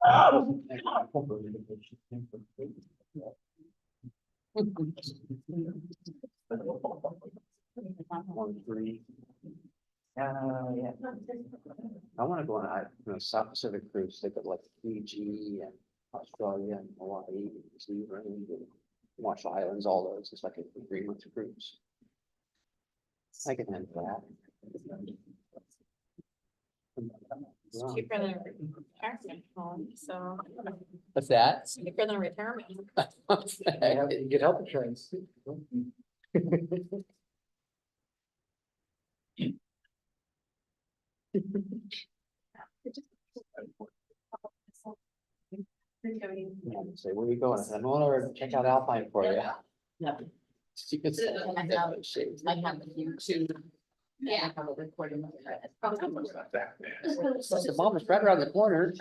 Yeah. I want to go on a South Pacific cruise. They got like Fiji and Australia and Hawaii, and New Zealand, and Marshall Islands, all those. It's like a 3-month cruise. I can handle that. It's cheaper than retirement home, so What's that? it's cheaper than retirement. You get health insurance. Say, where you going? I'm gonna check out Alpine for you. Yeah. She could say, I have you too. Yeah. I have a recording. The mom is right around the corner.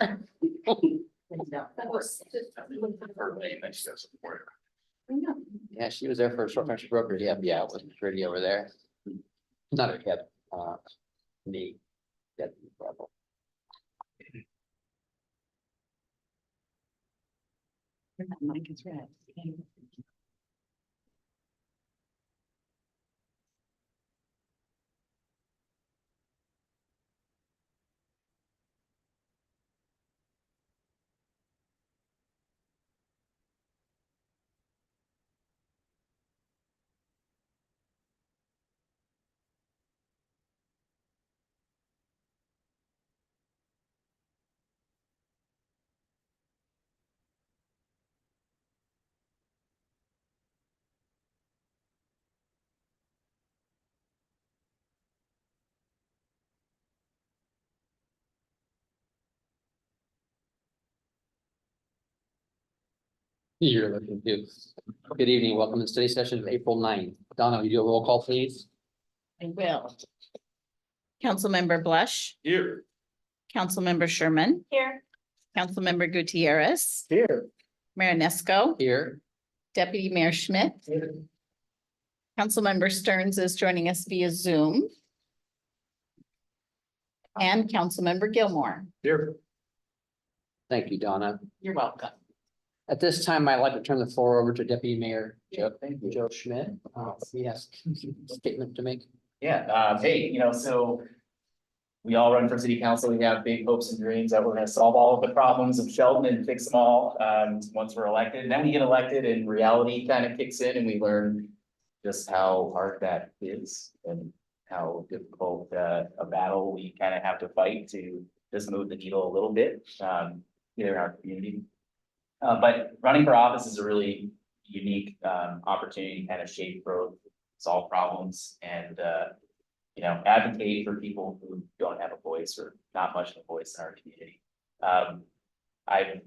Yeah, she was there for a short time. She broke her hip. Yeah, it was pretty over there. Not her hip, knee. That problem. Mike is red. You're looking good. Good evening. Welcome to study session of April 9th. Donna, will you do a roll call, please? I will. Councilmember Blush, Here. Councilmember Sherman, Here. Councilmember Gutierrez, Here. Mayor Here. Deputy Mayor Schmidt. Councilmember Stearns is joining us via Zoom. And Councilmember Gilmore. Here. Thank you, Donna. You're welcome. At this time, I'd like to turn the floor over to Deputy Mayor Thank you. Joe Schmidt. He has a statement to make. Yeah, hey, so we all run for city council. We have big hopes and dreams that we're gonna solve all of the problems of Sheldon and fix them all, once we're elected. And then we get elected and reality kind of kicks in and we learn just how hard that is and how difficult, a battle we kind of have to fight to just move the needle a little bit, here in our community. But running for office is a really unique, opportunity to kind of shape growth, solve problems, and advocate for people who don't have a voice or not much of a voice in our community. I've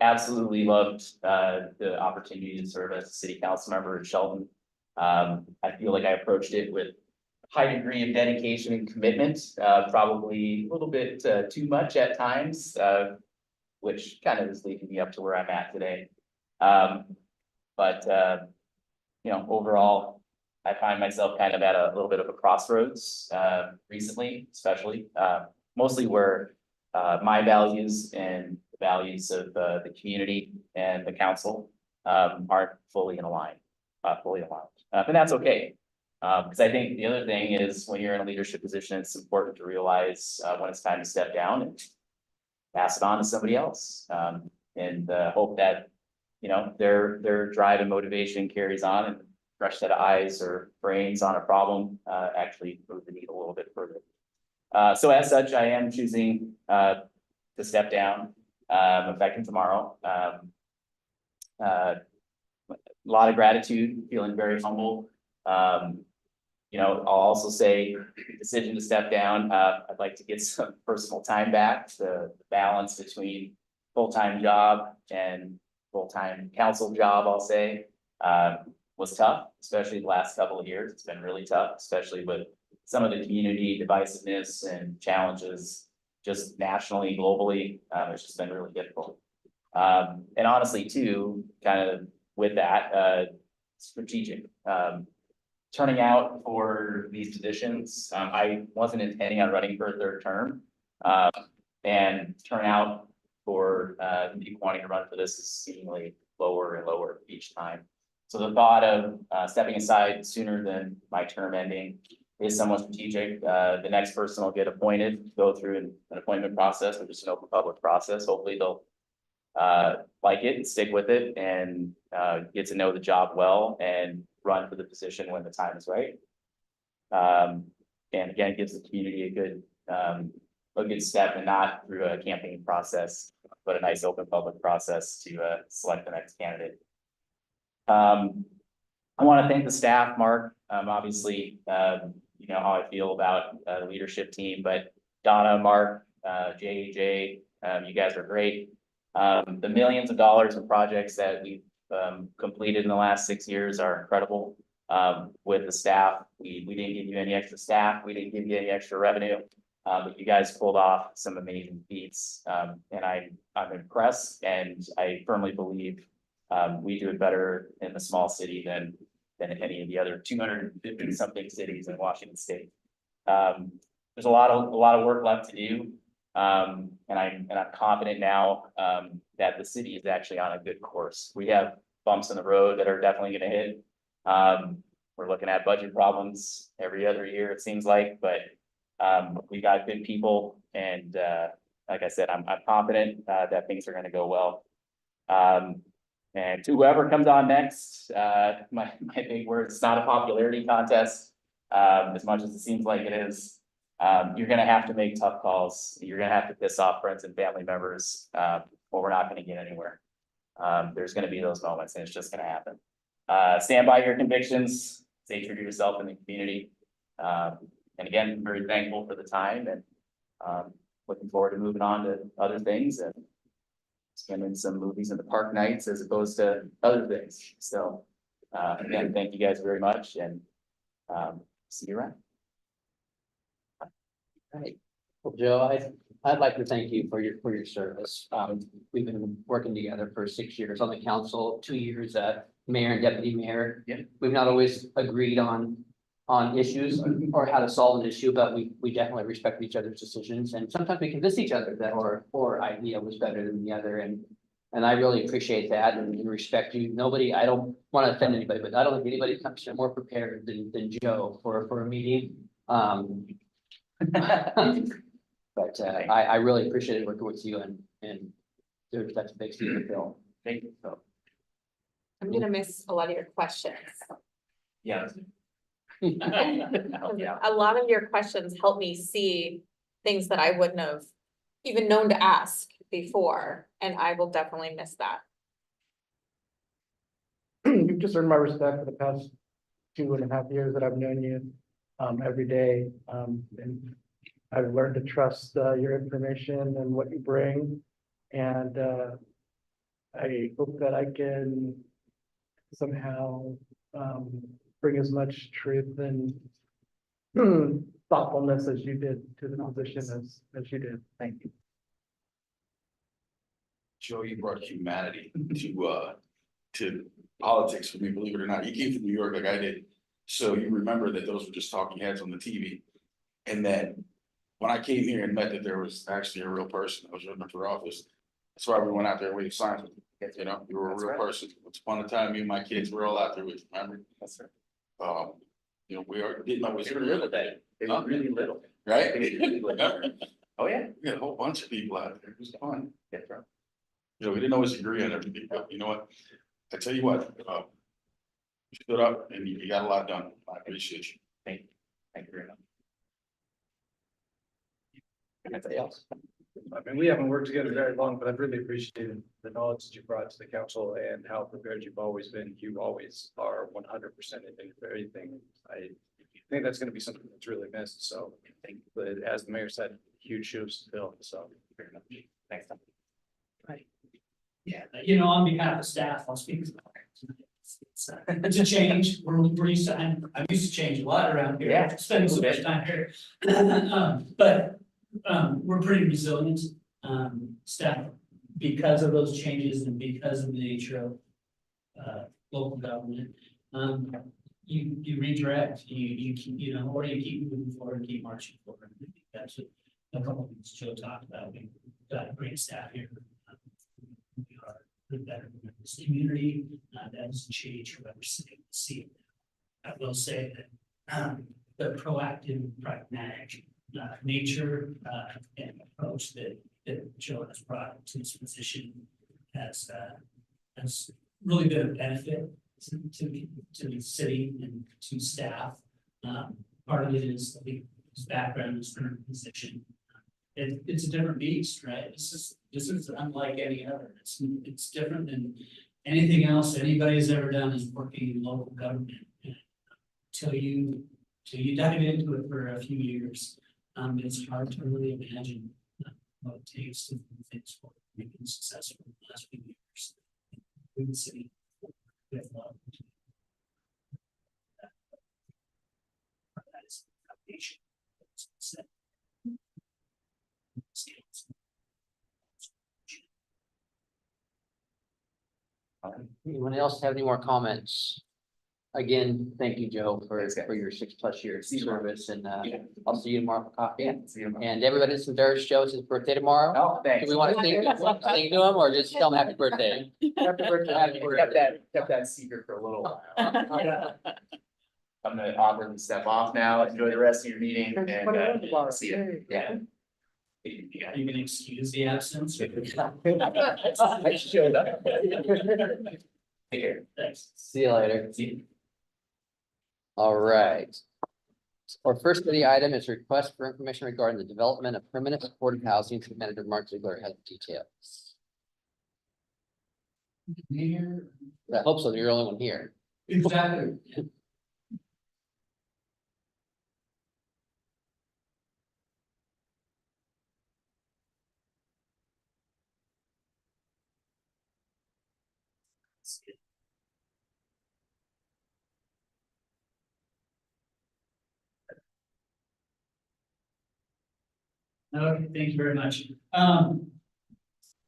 absolutely loved the opportunity to serve as a city council member in Sheldon. I feel like I approached it with a high degree of dedication and commitment, probably a little bit too much at times, which kind of is leading me up to where I'm at today. Overall, I find myself kind of at a little bit of a crossroads, recently, especially, mostly where, my values and the values of, the community and the council, aren't fully in line, but that's okay. Because I think the other thing is when you're in a leadership position, it's important to realize, when it's time to step down and pass it on to somebody else, and hope that, their drive and motivation carries on and fresh set of eyes or brains on a problem, actually move the needle a little bit further. So as such, I am choosing, to step down, effective tomorrow. A lot of gratitude, feeling very humble. I'll also say the decision to step down, I'd like to get some personal time back. The balance between full-time job and full-time council job, I'll say, was tough, especially the last couple of years. It's been really tough, especially with some of the community divisiveness and challenges just nationally, globally. It's just been really difficult. And honestly, too, kind of with that, strategic. Turning out for these positions, I wasn't intending on running for a third term. And turnout for people wanting to run for this is seemingly lower and lower each time. So the thought of stepping aside sooner than my term ending is somewhat strategic. The next person will get appointed, go through an appointment process, which is an open public process. Hopefully they'll like it and stick with it and get to know the job well and run for the position when the time is right. And again, it gives the community a good step, and not through a campaign process, but a nice open public process to select the next candidate. I want to thank the staff, Mark. Obviously, you know how I feel about the leadership team, but Donna, Mark, JJ, you guys are great. The millions of dollars in projects that we've completed in the last 6 years are incredible. With the staff, we didn't give you any extra staff, we didn't give you any extra revenue, but you guys pulled off some amazing feats, and I'm impressed, and I firmly believe we do it better in the small city than any of the other 250 something cities in Washington State. There's a lot of work left to do. And I'm confident now that the city is actually on a good course. We have bumps in the road that are definitely going to hit. We're looking at budget problems every other year, it seems like, but we got good people, and like I said, I'm confident that things are going to go well. And to whoever comes on next, my big word, it's not a popularity contest, as much as it seems like it is. You're gonna have to make tough calls. You're gonna have to piss off friends and family members, or we're not gonna get anywhere. There's gonna be those moments, and it's just gonna happen. Stand by your convictions, stay true to yourself in the community. And again, I'm very thankful for the time, and looking forward to moving on to other things and spending some movies in the park nights as opposed to other things. So again, thank you guys very much, and see you around. Right. Well, Joe, I'd like to thank you for your service. We've been working together for 6 years on the council, 2 years mayor and deputy mayor. Yeah. We've not always agreed on issues or how to solve an issue, but we definitely respect each other's decisions, and sometimes we convince each other that our idea was better than the other, and I really appreciate that and respect you. I don't want to offend anybody, but I don't think anybody comes more prepared than Joe for a meeting. But I really appreciated working with you, and that's a big thing to fill. Thank you. So, I'm gonna miss a lot of your questions. yeah. A lot of your questions help me see things that I wouldn't have even known to ask before, and I will definitely miss that. You've just earned my respect for the past 2.5 years that I've known you, every day. And I've learned to trust, your information and what you bring. And, I hope that I can somehow, bring as much truth and thoughtfulness as you did to the position as you did. Thank you. Joe, you brought humanity to politics for me, believe it or not. You came from New York like I did. So you remember that those were just talking heads on the TV. And then when I came here and met that there was actually a real person that was running for office, that's why we went out there and waved signs with you. You know, you were a real person. Once upon a time, me and my kids were all out there with you, remember? That's right. You know, we didn't know what They were little then. They were really little. right? Oh, yeah. We had a whole bunch of people out there. It was fun. That's right. You know, we didn't always agree on everything, but you know what? I tell you what, you stood up and you got a lot done. I appreciate you. Thank you. Thank you very much. Anybody else? I mean, we haven't worked together very long, but I've really appreciated the knowledge that you brought to the council and how prepared you've always been. You always are 100% in everything. I think that's going to be something that's really missed. So I think, but as the mayor said, huge shoes to fill. So very much. Thanks, Tom. Yeah, you know, on behalf of staff, I'll speak. It's a change. We're used to, I'm used to change a lot around here. Yeah, Spending so much time here. But we're pretty resilient, staff, because of those changes and because of the nature of local government. You redirect, you keep, you know, or you keep moving forward and keep marching forward. That's what a couple of things Joe talked about. We've got a great staff here. for the betterment of this community. That doesn't change whoever see it. I will say that, the proactive, pragmatic, nature, and approach that Joe has brought to this position has really been a benefit to the city and to staff. Part of it is his background, his current position. It's a different beast, right? This is unlike any other. It's different than anything else anybody's ever done is working in local government. Till you dive into it for a few years, it's hard to really imagine what it takes to do things for making successful in the last few years. We would say with love. That is the foundation. Set. Skills. Anyone else have any more comments? Again, thank you, Joe, for your 6+ years of service, and I'll see you tomorrow for coffee. And everybody listen to Darris Joe, it's his birthday tomorrow. Oh, thanks. Do we want to sing to him or just tell him happy birthday? Happy birthday. Kept that secret for a little while. I'm gonna awkwardly step off now. Enjoy the rest of your meeting and see you. Yeah. You can excuse the absence. I showed up. Take care. Thanks. See you later. See you. All right. Our first study item is request for information regarding the development of permanent supportive housing. City Manager Mark Ziegler has details. Here. I hope so. You're the only one here. Exactly. Okay, thank you very much.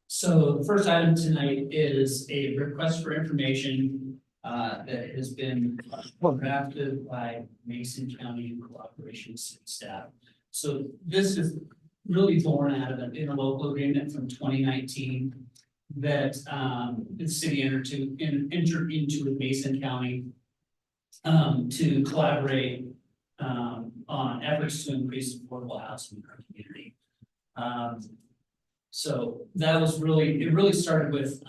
So the first item tonight is a request for information that has been drafted by Mason County in cooperation with city staff. So this is really born out of an interlocal agreement from 2019 that the city entered into with Mason County to collaborate on efforts to increase affordable housing in our community. So that was it really started with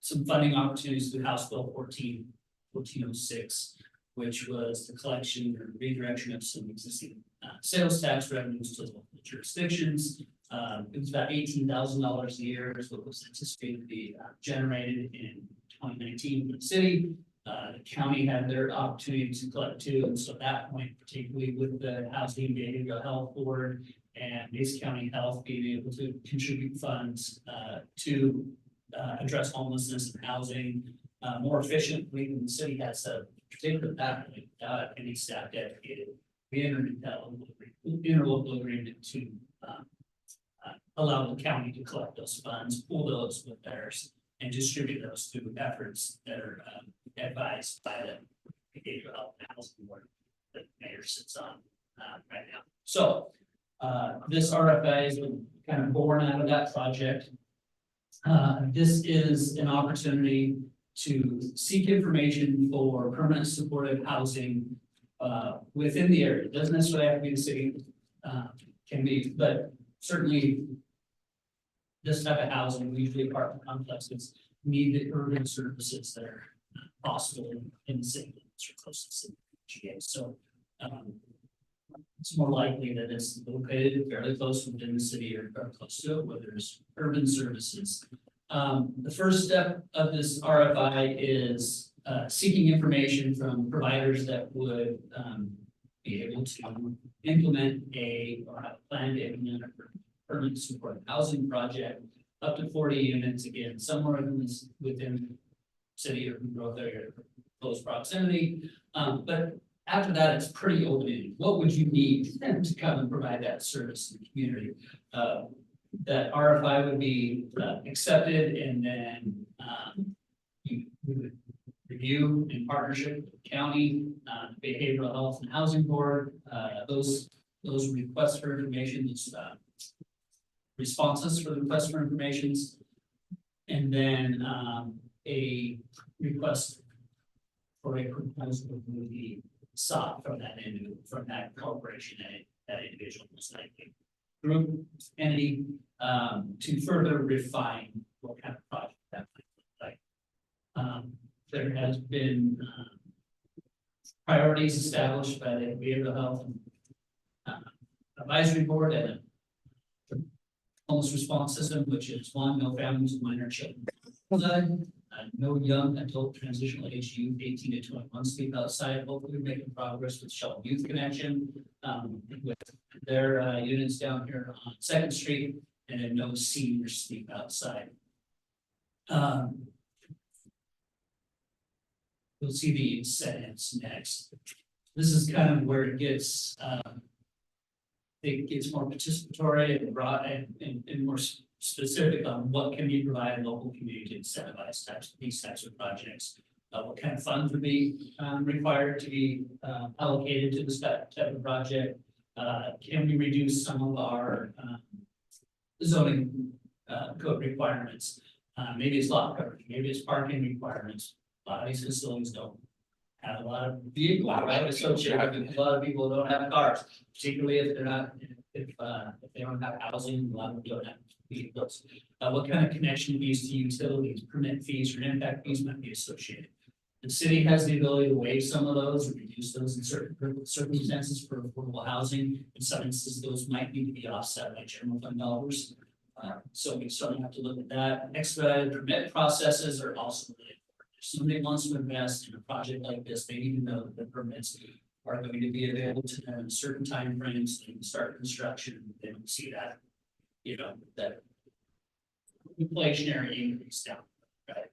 some funding opportunities through House Bill 1406, which was the collection or redirection of some existing sales tax revenues to local jurisdictions. It was about $18,000 a year is what was anticipated to be generated in 2019 for the city. The county had their opportunity to collect too, and so at that point, particularly with the Housing and Behavioral Health Board and Mason County Health being able to contribute funds to address homelessness and housing more efficiently than the city has set up, particularly that without any staff dedicated. We entered into that interlocal agreement to allow the county to collect those funds, pool those with theirs, and distribute those through efforts that are advised by the Behavioral Health and Housing Board that the mayor sits on right now. So this RFI is kind of born out of that project. This is an opportunity to seek information for permanent supportive housing within the area. It doesn't necessarily have to be the city, can be, but certainly this type of housing, usually apartment complexes, need the urban services that are possible in the city limits or close to the city. So it's more likely that it's located fairly close within the city or close to it, where there's urban services. The first step of this RFI is seeking information from providers that would be able to implement or have a plan to implement a permanent supportive housing project up to 40 units, again, somewhere within city or growth area, close proximity. But after that, it's pretty open. What would you need to come and provide that service in the community? That RFI would be accepted, and then we would review in partnership with the county, Behavioral Health and Housing Board, those requests for information, responses for the request for informations And then, a request for a proposal will be sought from that corporation, that individual, most likely group, entity, to further refine what kind of project that might look like. There has been, priorities established by the Behavioral Health Advisory Board and a homeless response system, which is one, no families with minor children. No young adult transitional age youth 18 to 21 sleep outside. Hopefully, we're making progress with Shelton Youth Connection, with their units down here on Second Street, and then no seniors sleep outside. We'll see the incentives next. This is kind of where it gets more participatory and broad and more specific on what can be provided local community to incentivize these types of projects. What kind of funds would be required to be allocated to this type of project? Can we reduce some of our zoning code requirements? Maybe it's lot coverage, maybe it's parking requirements. A lot of these facilities don't have a lot of vehicles, right? Associated with a lot of people don't have cars, particularly if they're not, if they don't have housing, a lot of them don't have vehicles. What kind of connection fees to utilities, permit fees, or impact fees might be associated? The city has the ability to waive some of those or reduce those in certain circumstances for affordable housing. In some instances, those might need to be offset by general fund dollars. So we certainly have to look at that. Expedited permit processes are also really important. If somebody wants to invest in a project like this, they need to know that the permits are going to be available to them in certain timeframes. They can start construction. They don't see that, you know, that inflationary increase down, right?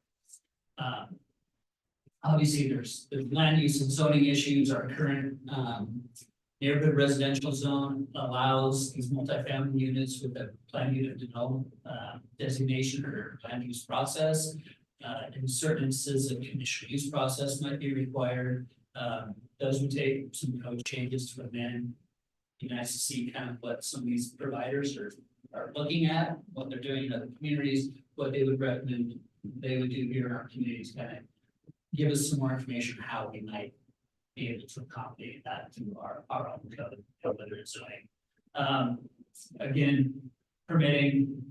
Obviously, there's land use and zoning issues. Our current neighborhood residential zone allows these multifamily units with a planned unit development designation or land use process. In certain instances, a conditional use process might be required. Those would take some code changes to amend. Be nice to see kind of what some of these providers are looking at, what they're doing in other communities, what they would recommend they would do here in our communities, kind of give us some more information on how we might be able to accommodate that through our own code, whether it's zoning. Again, permitting,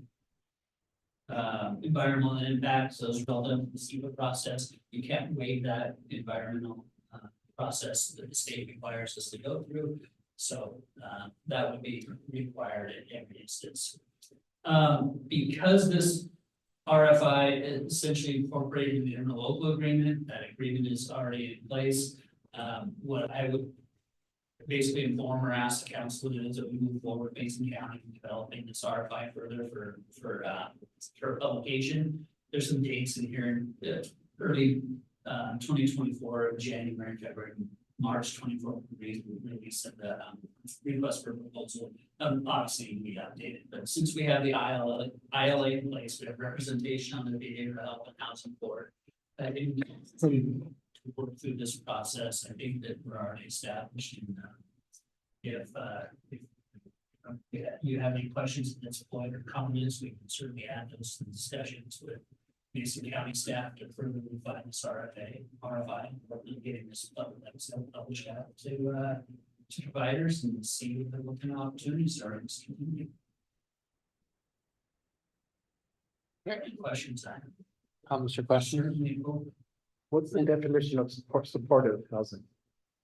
environmental impacts, those relevant to the SEPA process. You can't waive that environmental process that the state requires us to go through. So that would be required in every instance. Because this RFI is essentially incorporated in the interlocal agreement, that agreement is already in place. What I would basically inform or ask the council is that we move forward with Mason County developing this RFI further for publication. There's some dates in here in early 2024, January, February, March 24, release of the request for proposal. Obviously we updated, but since we have the ILA in place, we have representation on the Behavioral Health and Housing Board. I think to work through this process, I think that we're already established. And if you have any questions at this point or comments, we can certainly add those to discussions with Mason County staff to further refine this RFI, hopefully getting this published out to providers and see what kind of opportunities are in this community. Any questions? Comments or questions? Certainly will. What's the definition of supportive housing?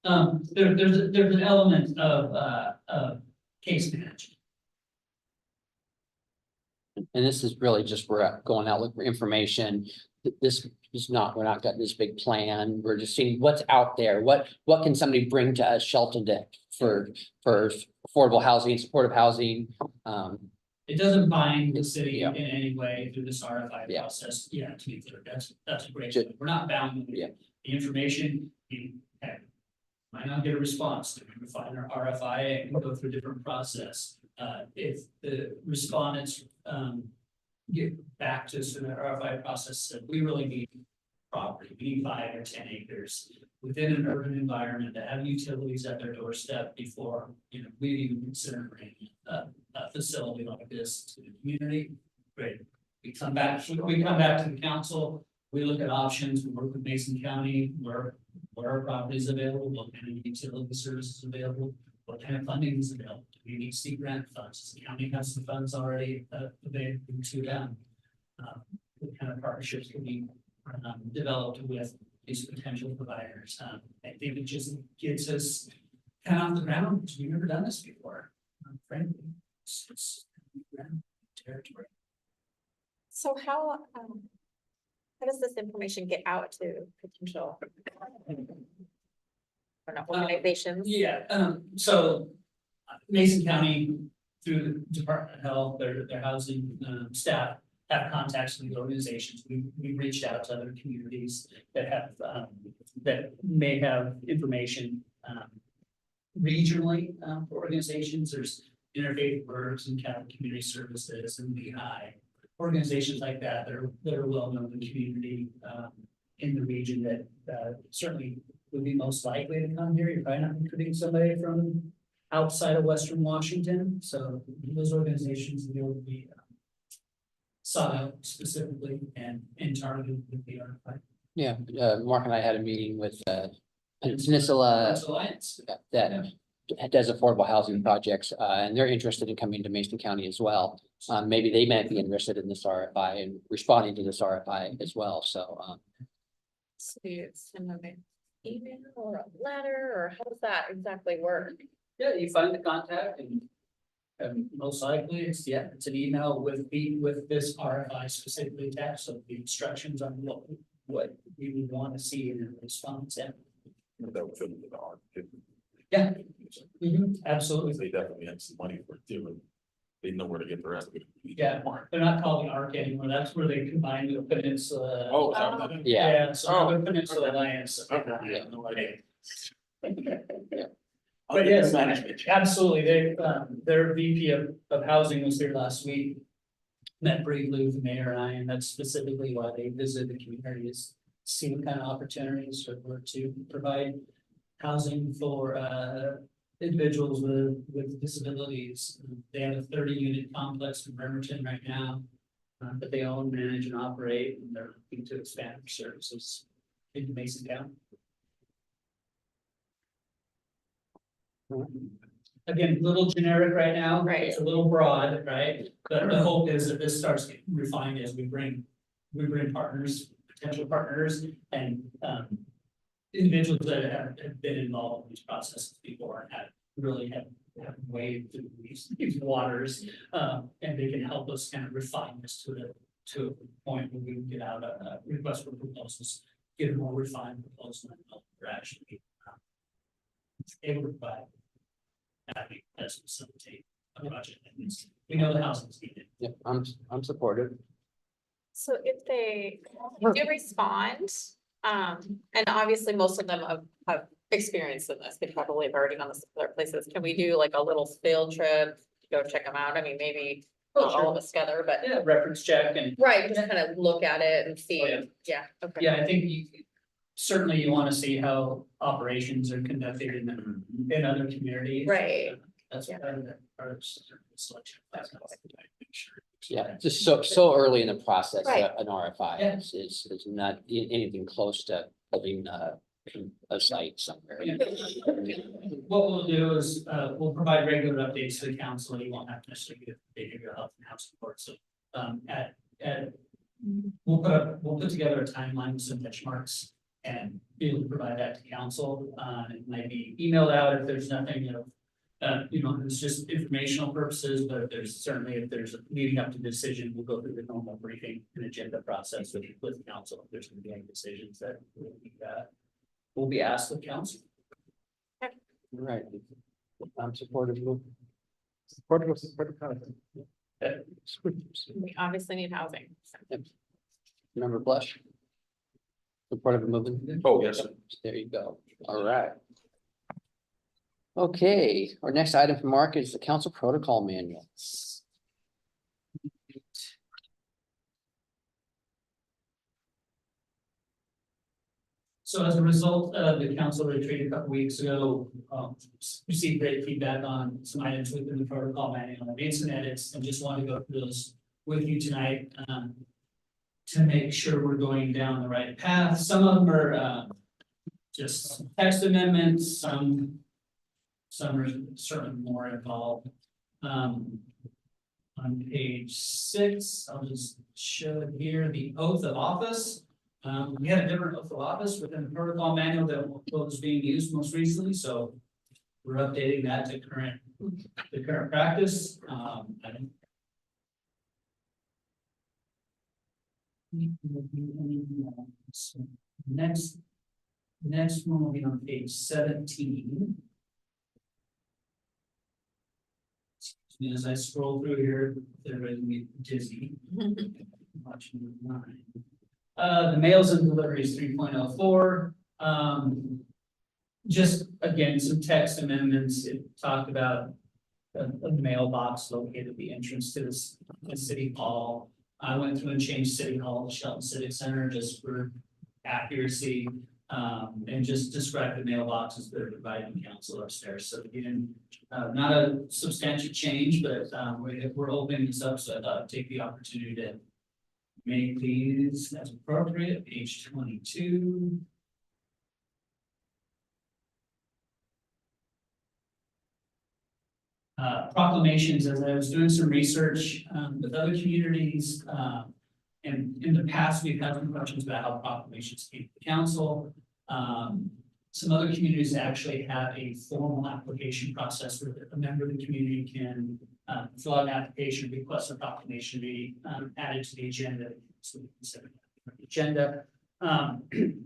There's an element of case management. And this is really just, we're going out looking for information. This is not, we're not got this big plan. We're just seeing what's out there. What can somebody bring to us, Shelton, for affordable housing, supportive housing? It doesn't bind the city Yeah. in any way through this RFI Yeah. process. Yeah, to be clear, that's a great. Ju- point. We're not bound with Yeah. the information. You might not get a response to refine our RFI and go through a different process. If the respondents get back to us in the RFI process, that we really need property, we need 5 or 10 acres within an urban environment that have utilities at their doorstep before, you know, we even consider bringing a facility like this to the community. Great, We come back to the council, we look at options, we work with Mason County, where our property is available, what kind of utility services available, what kind of funding is available. Do we need to seek grant funds? Does the county has some funds already available to them? What kind of partnerships can be developed with these potential providers? I think it just gets us kind of off the ground, because we've never done this before. Frankly, it's ground territory. So how does this information get out to potential? I don't know, organizations? Yeah, so Mason County, through the Department of Health, their housing staff have contacts with these organizations. We reached out to other communities that have that may have information regionally for organizations. There's Interfaith Works and Catholic Community Services and Lehigh. Organizations like that that are well known in the community in the region that certainly would be most likely to come here. You're probably not recruiting somebody from outside of Western Washington, so those organizations will be sought out specifically and targeted with the RFI. Yeah, Mark and I had a meeting with Peninsula That's Alliance. that does affordable housing projects, and they're interested in coming to Mason County as well. Maybe they might be interested in this RFI and responding to this RFI as well, so. So you send them an email or a letter, or how does that exactly work? Yeah, you find the contact and most likely it's an email with this RFI specifically attached, so the instructions on what we would want to see in a response. That would fit into the art. Yeah. Absolutely. They definitely have some money for it too, and they know where to get the rest of it. Yeah, they're not called the ARC anymore. That's where they combine with Peninsula. Oh, is that what that is? Yeah. So the Peninsula Alliance. Okay, yeah, no idea. But yes, Management. absolutely. Their VP of housing was here last week. Met briefly with the mayor and I, and that's specifically why they visited the community, is see what kind of opportunities were to provide housing for individuals with disabilities. They have a 30-unit complex in Bremerton right now that they own, manage, and operate, and they're looking to expand their services into Mason County. Again, a little generic right now. Right. It's a little broad, right? But the hope is that this starts getting refined as we bring partners, potential partners, and individuals that have been involved in these processes before and have waded through these waters. And they can help us kind of refine this to a point where we can get out a request for proposals, get a more refined proposal, and help we're actually able to provide. I think that's facilitate a project that needs, we know the housing is needed. Yep, I'm supportive. So if they do respond, and obviously most of them have experience in this, they probably have already gone to other places. Can we do like a little field trip to go check them out? I mean, maybe not all of us together, but. Yeah, reference check and. Right, just kind of look at it and see, Oh, yeah. yeah, okay. Yeah, I think certainly you want to see how operations are conducted in other communities. Right. That's Yeah. part of the selection. Yeah, just so early in the process, Right. an RFI Yeah. is not anything close to building a site somewhere. Yeah. What we'll do is, we'll provide regular updates to the council. You won't have to necessarily get behavioral health and housing support. So, we'll put together a timeline with some benchmarks and be able to provide that to council. It might be emailed out if there's nothing, it's just informational purposes, but if there's leading up to decision, we'll go through the normal briefing and agenda process with council. If there's going to be any decisions that will be asked of council. Right. I'm supportive. Supportive content. We obviously need housing. so. Member Blush. Supportive of moving. Oh, yes, sir. There you go. All right. Okay, our next item for Mark is the council protocol manual. So as a result of the council retreat a couple weeks ago, received great feedback on some items within the protocol manual. I made some edits and just want to go through those with you tonight, to make sure we're going down the right path. Some of them are, just text amendments, some are certainly more involved. On page 6, I'll just show it here, the oath of office. We had a different oath of office within the protocol manual that was being used most recently, so we're updating that to the current practice. I don't. Next one will be on page 17. As I scroll through here, everybody's gonna get dizzy. Watching mine. The mails and deliveries 3.04. Just again, some text amendments. It talked about a mailbox located at the entrance to the city hall. I went through and changed City Hall to Shelton Civic Center just for accuracy. And just describe the mailboxes that are providing council upstairs. So again, not a substantial change, but we're opening this up, so I thought I'd take the opportunity to make these as appropriate. Page 22. Proclamations, as I was doing some research with other communities, and in the past, we've had some questions about how proclamations came to the council. Some other communities actually have a formal application process where a member of the community can fill out an application, request a proclamation to be added to the agenda. So we consider the agenda.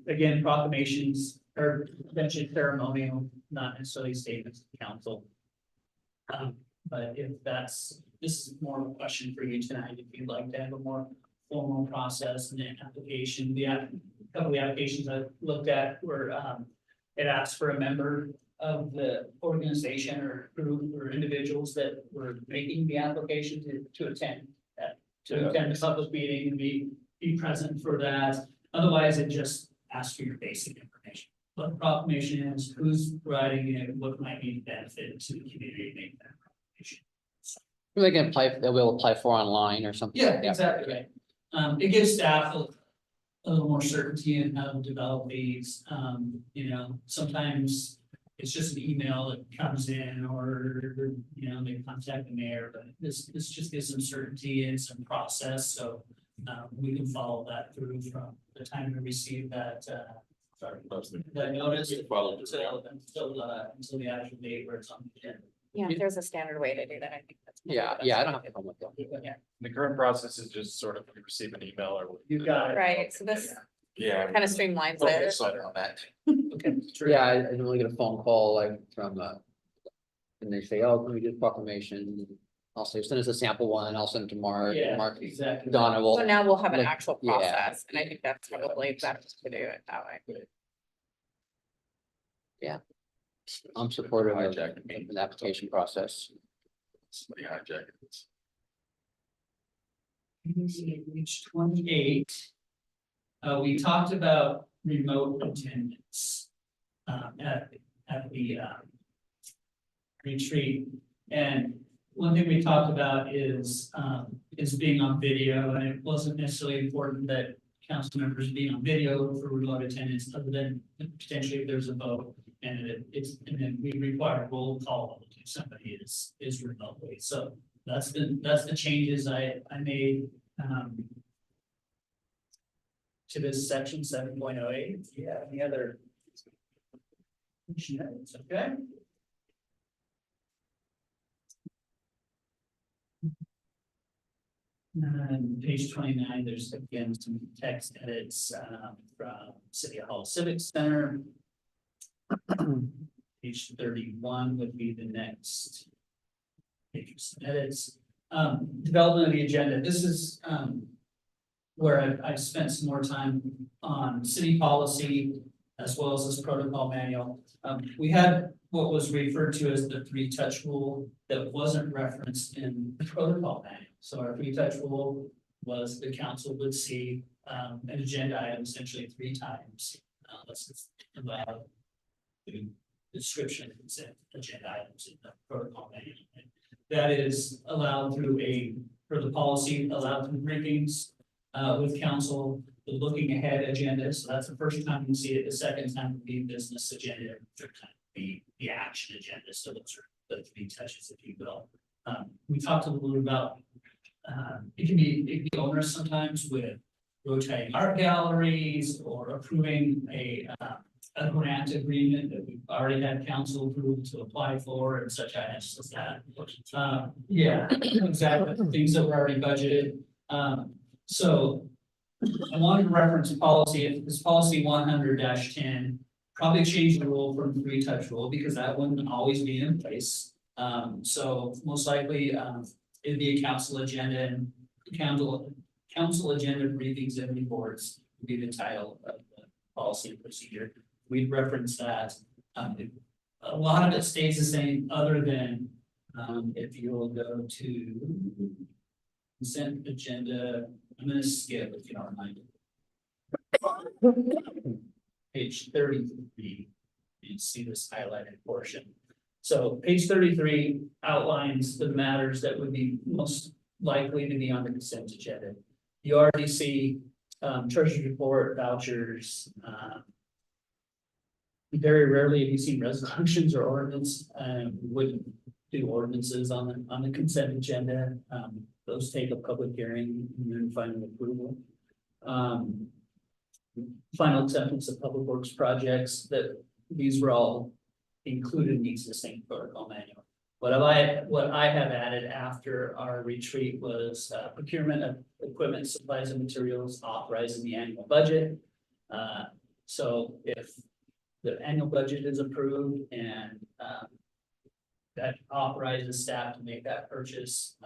Again, proclamations are eventually ceremonial, not necessarily statements to the council. But if this is more of a question for you tonight, if you'd like to have a more formal process and an application. A couple of the applications I looked at were, it asked for a member of the organization or group or individuals that were making the application to attend the public meeting and be present for that. Otherwise, it just asks for your basic information. What the proclamation is, who's writing it, what might be benefit to the community making that proclamation. They can apply, they'll be able to apply for online or something. Yeah, exactly, right. It gives staff a little more certainty in how to develop these. You know, sometimes it's just an email that comes in or, you know, they contact the mayor, but this just gives some certainty and some process. So we can follow that through from the time we receive that, that notice until the actual date where it's on the agenda. Yeah, if there's a standard way to do that, I think that's. Yeah, I don't have a problem with that. Yeah, The current process is just sort of we receive an email or. You got it. right, so this Yeah. kind of streamlines Okay, it. so on that. Okay. Yeah, I didn't really get a phone call like from, and they say, oh, can we do a proclamation? I'll say, send us a sample one, I'll send it to Mark, Yeah, Mark, exactly. Donna will. So now we'll have an like, actual yeah. process, and I think that's probably better to do it that way. I'm supportive of Hijacked me. an application process. Somebody hijacked it. Page 28. We talked about remote attendance at the retreat. And one thing we talked about is being on video, and it wasn't necessarily important that council members being on video for remote attendance, other than potentially if there's a vote. And and then we require a roll call if somebody is remotely. So that's the changes I made to this section 7.08. Yeah, any other? Okay. And page 29, there's again some text edits from City Hall Civic Center. Page 31 would be the next page of edits. Development of the agenda. This is where I've spent some more time on city policy as well as this protocol manual. We had what was referred to as the 3-touch rule that wasn't referenced in the protocol manual. So our 3-touch rule was the council would see an agenda item essentially 3 times. Unless it's about the description of consent agenda items in the protocol manual. That is allowed through a for the policy allowed through briefings, with council, the looking ahead agenda, so that's the first time you see it, the second time would be business agenda, third time would be the action agenda, so those are the three touches, if you will. We talked a little bit about, it can be onerous sometimes with rotating art galleries or approving a grant agreement that we've already had council approve to apply for and such items as that. Yeah, exactly, things that were already budgeted. So I wanted to reference a policy, this policy 100-10, probably change the rule from three-touch rule because that wouldn't always be in place. So most likely, it'd be a council agenda and council agenda briefings and reports would be the title of the policy and procedure. We'd reference that. A lot of it stays the same, other than, if you'll go to consent agenda, I'm gonna skip if you don't mind. Page 33, you see this highlighted portion. So page 33 outlines the matters that would be most likely to be on the consent agenda. You already see treasurer's report, vouchers. Very rarely have you seen resolutions or ordinance. We wouldn't do ordinances on the consent agenda. Those take a public hearing and then final approval. Final acceptance of public works projects, that these were all included in the existing protocol manual. What I have added after our retreat was procurement of equipment, supplies and materials authorized in the annual budget. So if the annual budget is approved and that authorizes staff to make that purchase,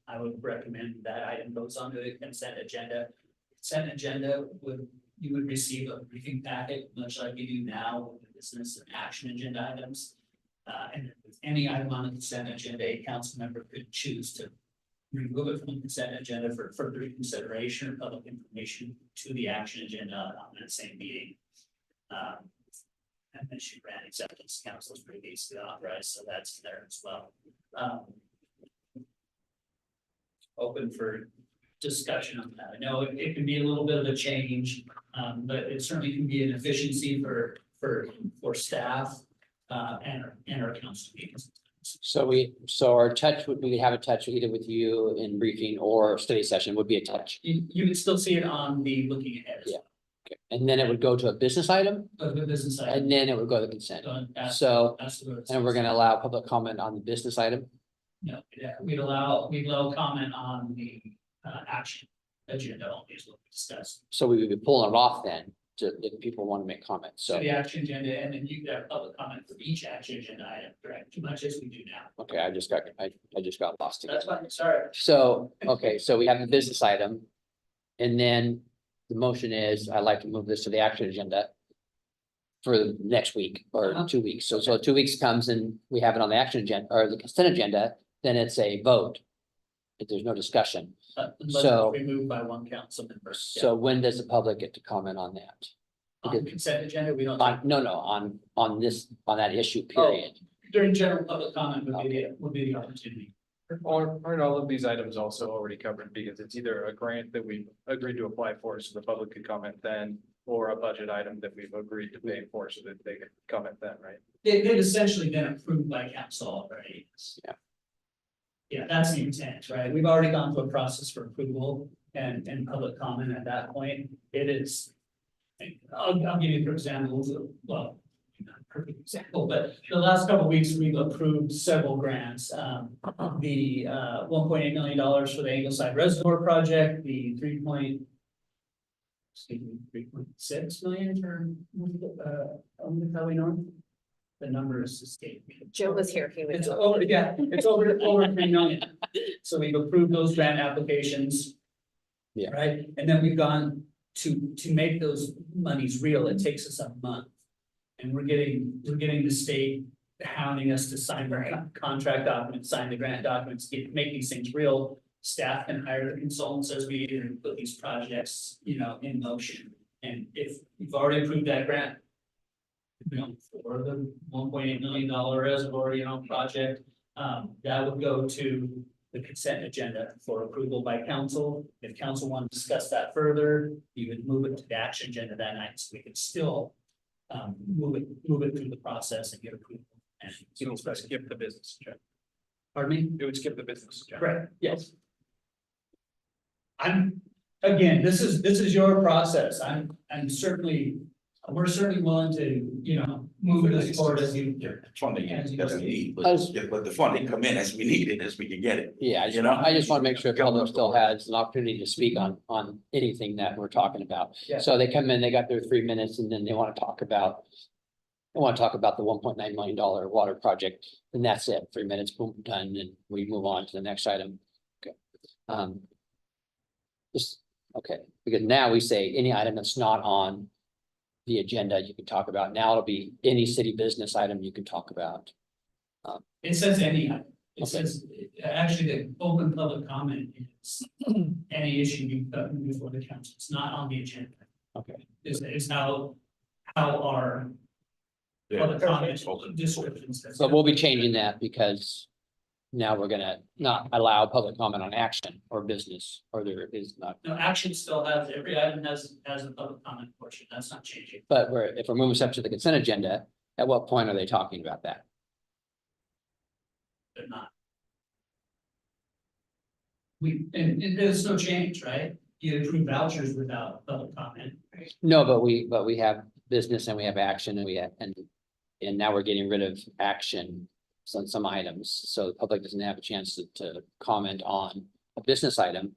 I would recommend that item goes onto the consent agenda. Consent agenda you would receive a briefing packet, much like you do now with the business and action agenda items. And with any item on the consent agenda, a council member could choose to remove it from the consent agenda for further consideration or public information to the action agenda on that same meeting. And then she ran acceptance, council's previously authorized, so that's there as well. Open for discussion on that. I know it can be a little bit of a change, but it certainly can be an efficiency for staff and our council meetings. So our touch would, we have a touch either with you in briefing or study session would be a touch. You can still see it on the looking ahead. Yeah. Okay. And then it would go to a business item The business side. and then it would go to consent. And So, and we're gonna allow public comment on the business item. No, yeah, we'd allow comment on the action agenda only is what we discussed. So we would be pulling it off then to, if people want to make comments. So So, the action agenda, and then you have public comment for each action agenda item, correct? Much as we do now. okay, I just got lost again. That's fine, sorry. So, okay, so we have the business item. And then the motion is, I'd like to move this to the action agenda for the next week or 2 weeks. So 2 weeks comes and we have it on the action agenda or the consent agenda, then it's a vote. If there's no discussion. Unless So- removed by one council member. Yeah. So when does the public get to comment on that? On consent agenda, we don't, On this, on that issue, period. during general public comment would be the opportunity. Aren't all of these items also already covered because it's either a grant that we've agreed to apply for so the public could comment then, or a budget item that we've agreed to pay for so that they could comment then, right? They've essentially been approved by council already. Yeah. Yeah, that's the intent, right? We've already gone through a process for approval and public comment at that point. It is. I'll give you, for example, well, not a perfect example, but the last couple of weeks, we've approved several grants. The $1.8 million for the Ingleside Reservoir project, the 3.6 million for Valley North. The number is escaped me. Joe was here, he It's was. over, yeah, it's over 3 million. So we've approved those grant applications. Yeah. Right, and then we've gone to make those monies real, it takes us a month. And we're getting the state hounding us to sign the contract documents, sign the grant documents, make these things real. Staff can hire the consultants as we put these projects, in motion. And if you've already approved that grant, for the $1.8 million reservoir, project, that would go to the consent agenda for approval by council. If council want to discuss that further, you would move it to the action agenda that night, so we could still move it through the process and get approval. And You don't skip the business agenda. pardon me? It would skip the business agenda. Correct, yes. Again, this is your process. I'm certainly, we're certainly willing to, you know, move it as forward as you. Funding As you as we say. need, but the funding come in as we need it, as we can get it. Yeah, You know? I just want to make sure the public still has an opportunity to speak on anything that we're talking about. Yeah. So they come in, they got their 3 minutes and then they want to talk about. They want to talk about the $1.9 million water project, and that's it, 3 minutes, boom, done, and we move on to the next item. Okay. Okay, because now we say any item that's not on the agenda, you can talk about. Now it'll be any city business item you can talk about. It says any, it Okay. says, actually, the open public comment is any issue you put before the council. It's not on the agenda. Okay, Is how our public comment descriptions. so we'll be changing that because now we're gonna not allow public comment on action or business, or there is not. No, action still has, every item has a public comment portion. That's not changing. But if we're moving stuff to the consent agenda, at what point are they talking about that? They're not. And there's no change, right? You approve vouchers without public comment. No, but we have business and we have action and and now we're getting rid of action on some items, so the public doesn't have a chance to comment on a business item.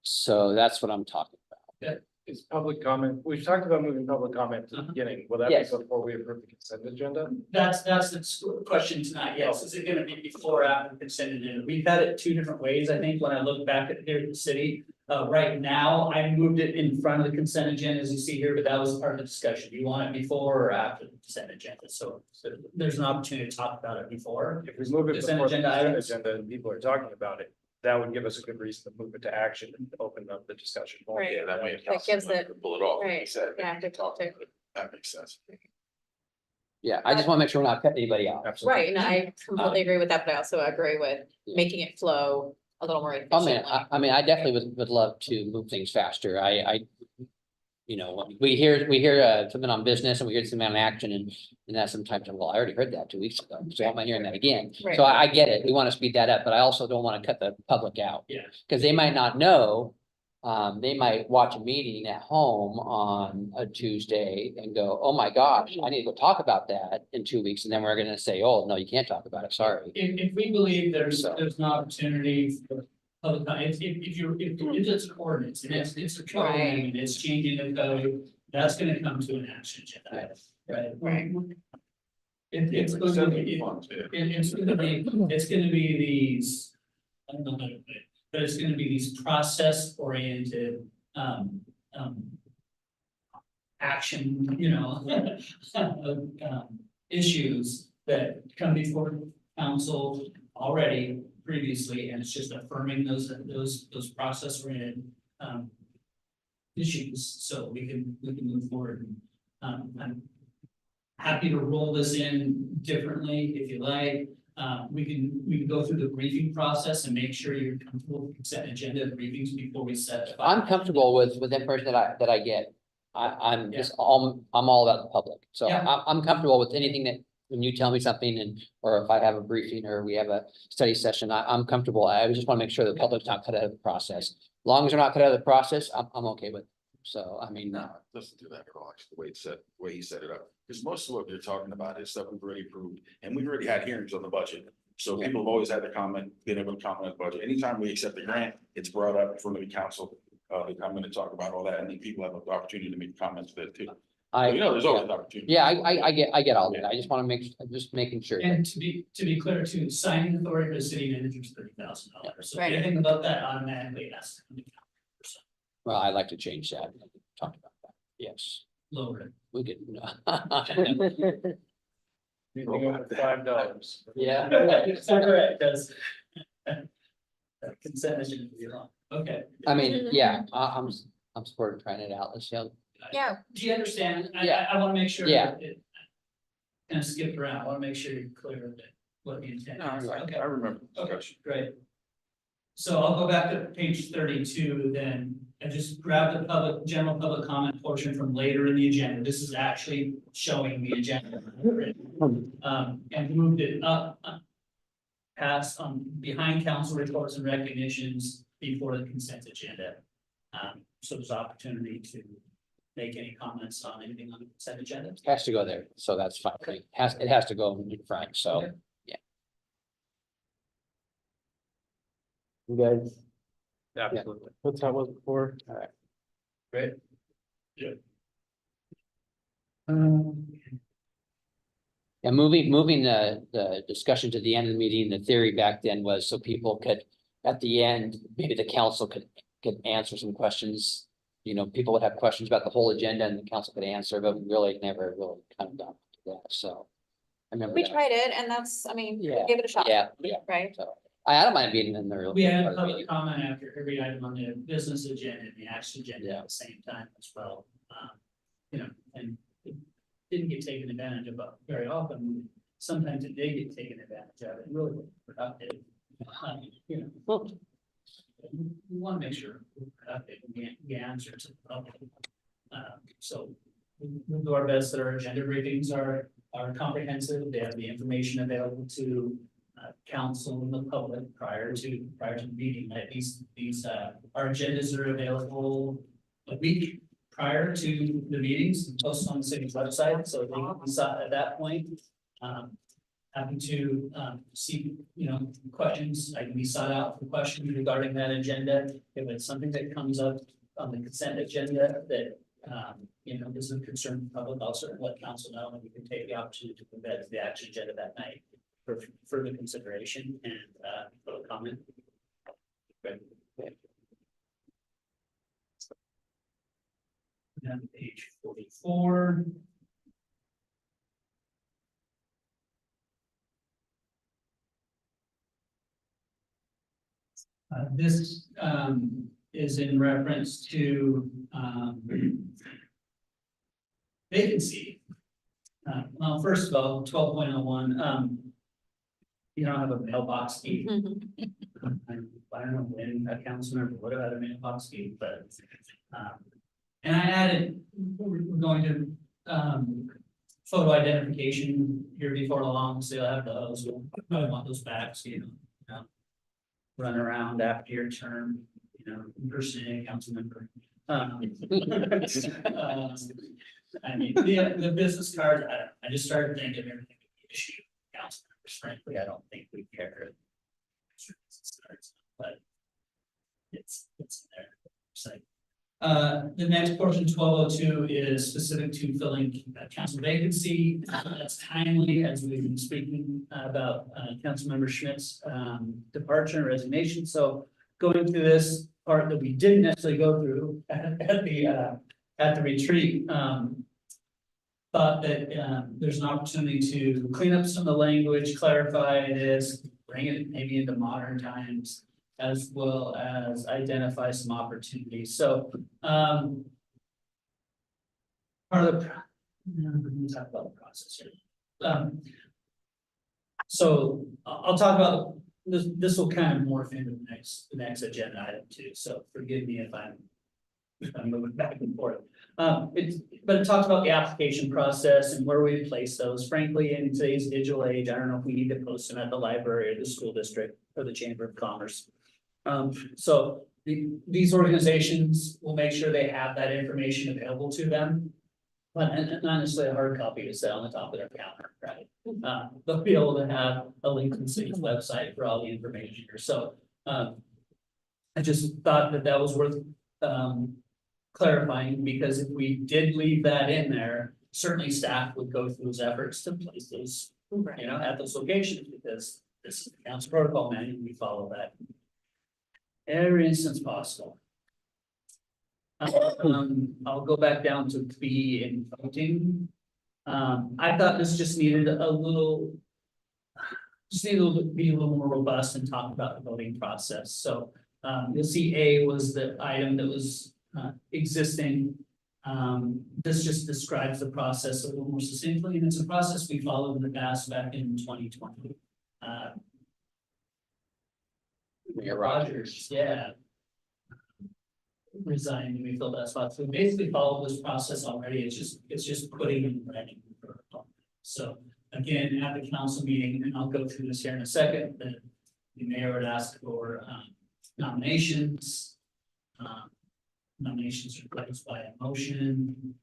So that's what I'm talking about. Is public comment, we've talked about moving public comment to the beginning. Will that Yes. be before we approve the consent agenda? That's the question tonight, yes. Is it gonna be before or after consent agenda? We've had it two different ways, I think, when I look back at here at the city. Right now, I moved it in front of the consent agenda, as you see here, but that was part of the discussion. Do you want it before or after the consent agenda? So there's an opportunity to talk about it before. If we move it Consent before the agenda consent items. agenda and people are talking about it, that would give us a good reason to move it to action and open up the discussion more. Right. Yeah, that way. That gives it- Pull it off, like you right, said. yeah, to talk to. That makes sense. Yeah, I just want to make sure we're not cutting anybody out. Absolutely. Right, and I completely agree with that, but I also agree with making it flow a little more I mean, efficiently. I mean, I definitely would love to move things faster. You know, we hear something on business and we hear something on action and that's sometimes, well, I already heard that 2 weeks ago, so why am I hearing that again? Right. So I get it. We want to speed that up, but I also don't want to cut the public out. Yeah. Because they might not know, they might watch a meeting at home on a Tuesday and go, oh my gosh, I need to go talk about that in 2 weeks. And then we're gonna say, oh, no, you can't talk about it, sorry. If we believe there's an opportunity for public comment, if it's an ordinance and it's a code, Right. and it's changing the code, that's gonna come to an action agenda, right? Right. It's going to be, Funds, yeah. it's gonna be these, I don't know how to put it, but it's gonna be these process oriented, action, you know, issues that come before council already previously, and it's just affirming those process oriented, issues, so we can move forward. I'm happy to roll this in differently if you like. We can go through the briefing process and make sure you're comfortable with consent agenda briefings before we set. I'm comfortable with the information that I get. I'm all about the public, so Yeah. I'm comfortable with anything that, when you tell me something or if I have a briefing or we have a study session, I'm comfortable. I just want to make sure the public's not cut out of the process. As long as they're not cut out of the process, I'm okay with it. So, I mean, No, it doesn't do that at all, actually, the way it's set, the way he set it up. Because most of what they're talking about is stuff we've already approved, and we've already had hearings on the budget. So people have always had to comment, been able to comment on the budget. Anytime we accept a grant, it's brought up in front of the council. They come in and talk about all that, and then people have the opportunity to make comments there too. So, you know, there's always an opportunity. yeah, I get all that. I just want to just making sure. that- And to be clear too, signing authority for the city manager is $30,000. So Right. anything above that automatically has to come to council. Well, I'd like to change that. Talk about that. Yes, Lower it. we could. Anything over $5. Yeah. It's not correct, because consent is gonna be wrong. Okay, I mean, yeah, I'm supporting trying it out. Let's see how. Yeah, do you understand? Yeah. I wanna make sure. Yeah. that it kind of skipped around. I wanna make sure you're clear of it. what the intent No, is. Okay. I remember. the Okay, discussion. great. So I'll go back to page 32 then, and just grab the general public comment portion from later in the agenda. This is actually showing the agenda. And moved it up. Past behind council reports and recognitions before the consent agenda. So there's opportunity to make any comments on anything on the consent agenda. Has to go there, so that's fine. It has to go in front, so. Okay. You guys, Absolutely. what's that was before? Great. Yeah, moving the discussion to the end of the meeting, the theory back then was so people could, at the end, maybe the council could answer some questions. You know, people would have questions about the whole agenda and the council could answer, but we really never really kind of got to that, so. I remember We that. tried it and that's, I mean, we Yeah. gave it a shot. Yeah, Right? so I don't mind being in there. We had public comment after every item on the business agenda and the action agenda Yeah. at the same time as well. You know, and it didn't get taken advantage of very often. Sometimes it did get taken advantage of. It really was productive. You know, we want to make sure we're productive and we answer to the public. So we'll do our best that our agenda briefings are comprehensive. They have the information available to council and the public prior to the meeting. Like these our agendas are available a week prior to the meetings, and posted on the city's website, so they can decide at that point. Happy to see, you know, questions. I can be sought out for questions regarding that agenda. If it's something that comes up on the consent agenda that you know, is of concern to the public, I'll certainly let council know, and we can take the opportunity to put that to the action agenda that night for further consideration and public comment. Great. Down to page 44. This is in reference to vacancy. Well, first of all, 12.01, you don't have a mailbox key. I don't know when a council member would have had a mailbox key, but and I added, we're going to photo identification here before long, so you'll have those. I want those back, so you know, run around after your term, you know, impersonating a council member. I mean, the business card, I just started thinking everything would be issued to council members. Frankly, I don't think we care. But it's in there. So, the next portion, 1202, is specific to filling council vacancy. That's timely, as we've been speaking about Councilmember Schmidt's departure and resignation. So going through this part that we didn't necessarily go through at the retreat, thought that there's an opportunity to clean up some of the language, clarify this, bring it maybe into modern times, as well as identify some opportunities. So part of the, let me talk about the process here. So I'll talk about this. This will kind of morph into the next agenda item too. So forgive me if I'm moving back and forth. But it talks about the application process and where we place those. Frankly, in today's digital age, I don't know if we need to post them at the library or the school district or the Chamber of Commerce. So these organizations will make sure they have that information available to them. But not necessarily a hard copy to sit on the top of their counter, right? They'll be able to have a link to the city's website for all the information here. So I just thought that was worth clarifying, because if we did leave that in there, certainly staff would go through those efforts to place those, you know, at those locations, because this is the council protocol manual, we follow that every instance possible. I'll go back down to B in voting. I thought this just needed a little, be a little more robust and talk about the voting process. So you'll see A was the item that was existing. This just describes the process a little more succinctly, and it's a process we followed in the past back in 2020. Mayor Rogers, yeah. Resigned, and we filled that spot, so we basically followed this process already, it's just putting in writing. the protocol. So again, at the council meeting, and I'll go through this here in a second, the mayor would ask for nominations. Nominations are placed by a motion.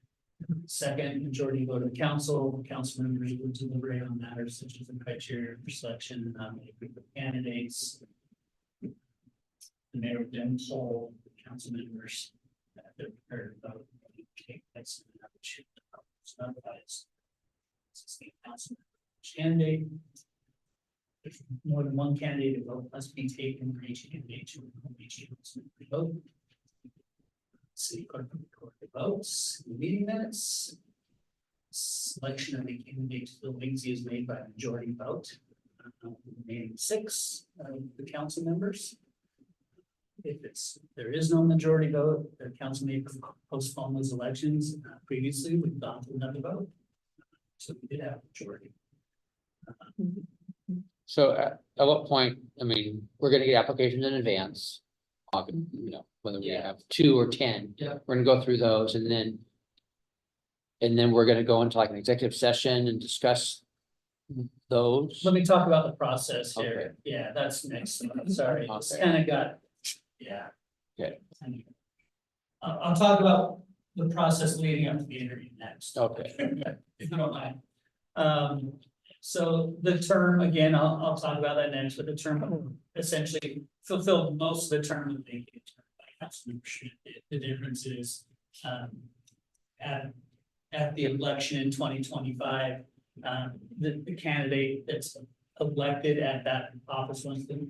Second, majority vote of the council members will deliberate on matters such as the criteria for selection and nominate group of candidates. The mayor would then poll the council members that they're prepared to vote. Take place in another shoot. Council candidate. If more than one candidate, a vote must be taken for each candidate to vote. City clerk will record the votes, in the meeting minutes. Selection of the candidate to fill vacancy is made by a majority vote. Remaining 6 of the council members. If there is no majority vote, the council may postpone those elections. Previously, we've gone to another vote. So we did have a majority. So at what point, I mean, we're gonna get applications in advance. You know, whether we Yeah. have 2 or 10. Yeah. We're gonna go through those and then. And then we're gonna go into like an executive session and discuss those. Let me talk about the process here. Okay. Yeah, that's next. Sorry, it's Okay. kind of got, yeah. Okay. I'll talk about the process leading up to the interview next. Okay. If you don't mind. So the term, again, I'll talk about that next, but the term essentially fulfilled most of the term of the council membership. The difference is, at the election in 2025, the candidate that's elected at that office,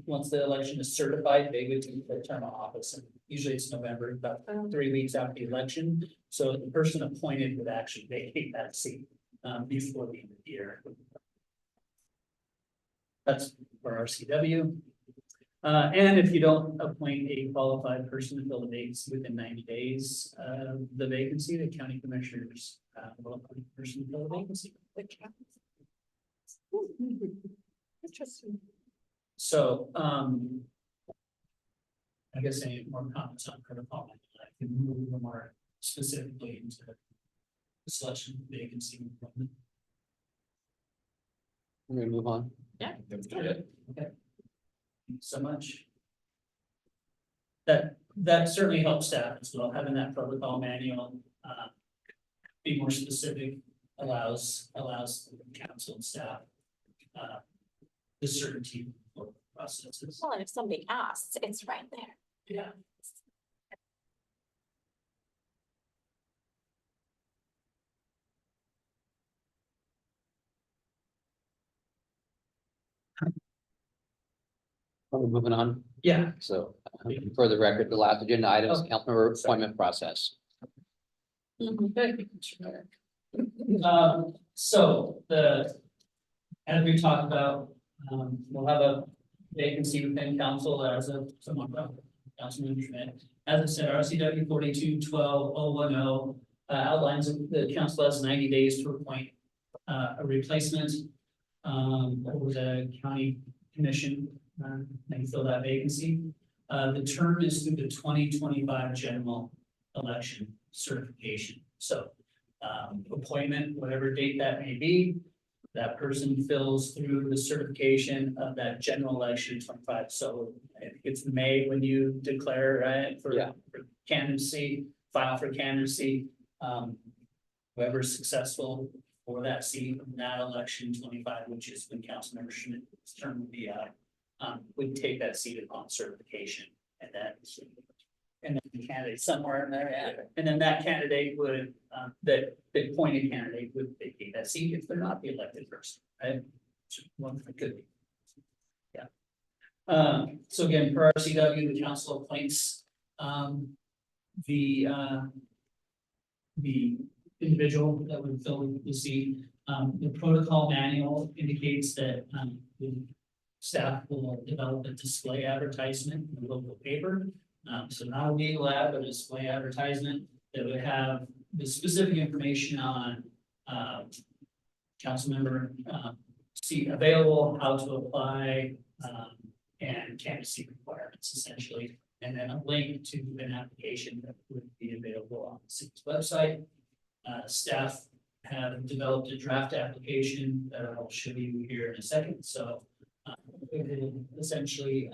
once the election is certified, they would take their term of office. And usually it's November, about 3 weeks after the election. So the person appointed would actually vacate that seat before the end of the year. That's for RCW. And if you don't appoint a qualified person to fill the vacancy within 90 days of the vacancy, the county commissioners will appoint a person to fill the vacancy. Interesting. So, I guess any more comments on protocol, I can move a little more specifically into the selection of vacancy. We're gonna move on. Yeah. Okay. Thank you so much. That certainly helps staff as well, having that protocol manual, be more specific, allows council and staff, the certainty of processes. Well, and if somebody asks, it's right there. Yeah. We're moving on. Yeah. So for the record, the last agenda items, Okay. council member appointment process. So as we talked about, we'll have a vacancy within council as of tomorrow. Councilman Schmidt, as I said, RCW 42-12-010 outlines that the council has 90 days to appoint a replacement over the county commission, and fill that vacancy. The term is through the 2025 general election certification. So appointment, whatever date that may be, that person fills through the certification of that general election 25. So I think it's May when you declare, right, for candidacy, file for candidacy. Whoever's successful for that seat in that election 25, which is when Councilmember Schmidt's term would be out, would take that seat upon certification, and then the candidate somewhere in there, yeah. And then that candidate would, that the appointed candidate would vacate that seat if they're not the elected person, right? One that could be. Yeah. So again, for RCW, the council appoints the individual that would fill the seat. The protocol manual indicates that the staff will develop a display advertisement in the local paper. So not a legal ad, but a display advertisement that would have the specific information on council member seat available, how to apply, and candidacy requirements essentially. And then a link to an application that would be available on the city's website. Staff have developed a draft application that I'll show you here in a second, so. It will essentially,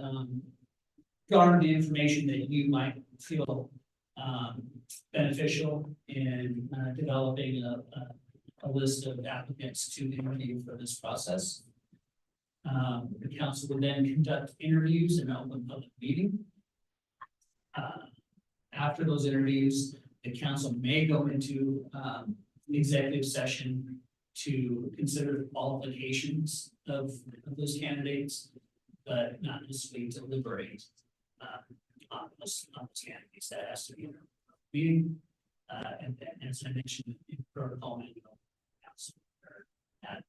garner the information that you might feel, beneficial in, developing a list of applicants to interview for this process. The council will then conduct interviews in an open public meeting. After those interviews, the council may go into executive session to consider qualifications of those candidates, but not necessarily deliberate on those candidates. That has to be in a meeting. And then, as I mentioned in protocol, council at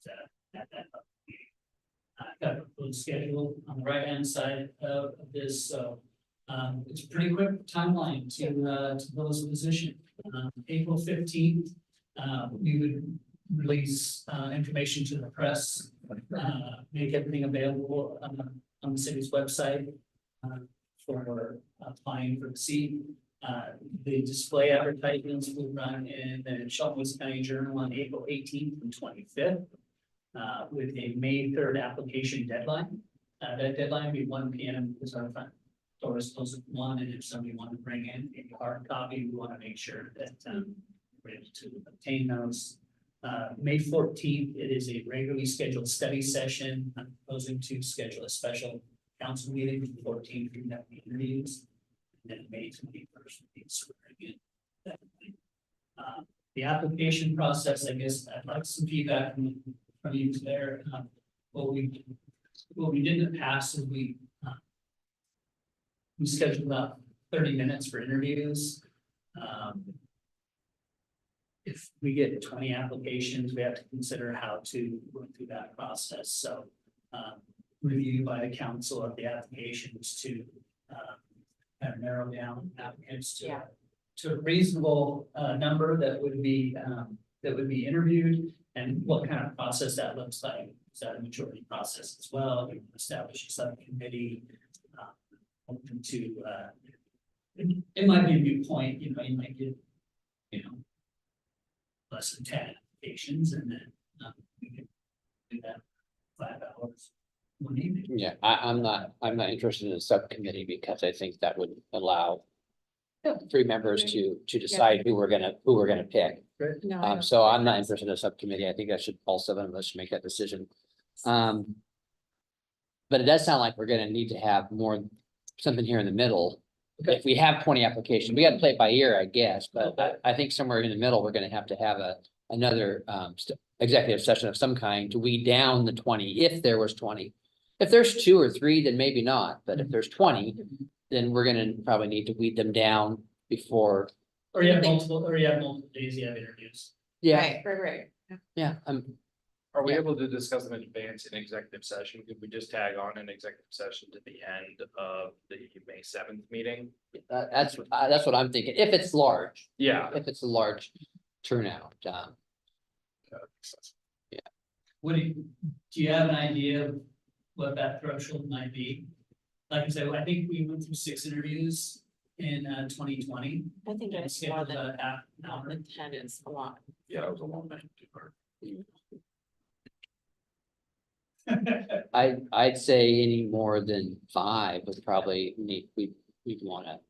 that public meeting. I've got a proposed schedule on the right-hand side of this, so it's a pretty quick timeline to those position. April 15th, we would release information to the press, make everything available on the city's website for applying for the seat. The display advertisements will run in the Shelton County Journal on April 18th and 25th. With a May 3rd application deadline. That deadline will be 1 p.m. because our front doors close at 1, and if somebody wanted to bring in a hard copy, we want to make sure that we're able to obtain those. May 14th, it is a regularly scheduled study session. I'm proposing to schedule a special council meeting for 14th for that interviews. And then May 21st will be swearing in. The application process, I guess I'd like some feedback from you there. What we did in the past is we scheduled about 30 minutes for interviews. If we get 20 applications, we have to consider how to go through that process. So review by the council of the applications to kind of narrow down applicants to a reasonable number that would be interviewed, and what kind of process that looks like. Is that a majority process as well? We establish a subcommittee. Open to it might be a new point, you might get, less than 10 applications, and then we can do that 5 hours. One evening. Yeah, I'm not interested in a subcommittee because I think that would allow 3 members to decide who we're gonna pick. No, So I'm not interested in a subcommittee. I think that should, all 7 of us should make that decision. But it does sound like we're gonna need to have something here in the middle. If we have 20 applications, we gotta play it by ear, I guess, but I think somewhere in the middle, we're gonna have to have another executive session of some kind to weed down the 20, if there was 20. If there's 2 or 3, then maybe not, but if there's 20, then we're gonna probably need to weed them down before. Or you have multiple days you have interviews. Yeah, right. yeah, Are we Yeah. able to discuss in advance in executive session? Could we just tag on an executive session to the end of the May 7th meeting? that's what I'm thinking, if it's large, Yeah. if it's a large turnout. Do you have an idea of what that threshold might be? Like I said, I think we went through 6 interviews in 2020. I think And it's more scheduled than a half an hour. 10 is a lot. Yeah, it was a long night. I'd say any more than 5 would probably we'd wanna.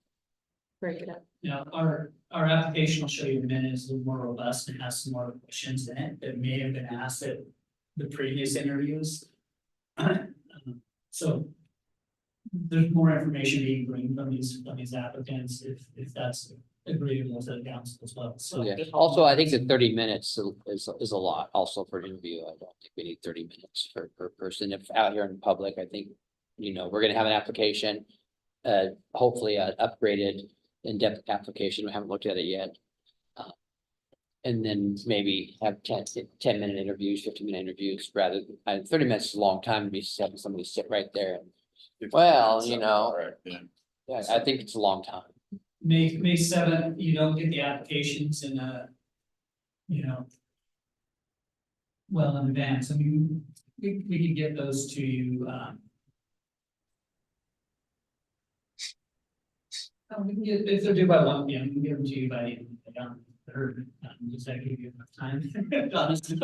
Break it up. Our application, I'll show you in a minute, is a little more robust and has some more questions in it that may have been asked at the previous interviews. So there's more information being bring from these applicants if that's agreeable to the council as well. So Yeah, also, I think that 30 minutes is a lot also for an interview. I don't think we need 30 minutes per person. If out here in public, I think, we're gonna have an application. Hopefully an upgraded in-depth application. We haven't looked at it yet. And then maybe have 10-minute interviews, 15-minute interviews, rather than 30 minutes is a long time to be having somebody sit right there. Well, Alright, yeah. Yeah, I think it's a long time. May 7th, you don't get the applications well in advance. I mean, we can get those to you, we can get, if they're due by 1 p.m., we can give them to you by the end of the day. Does that give you enough time? Honestly,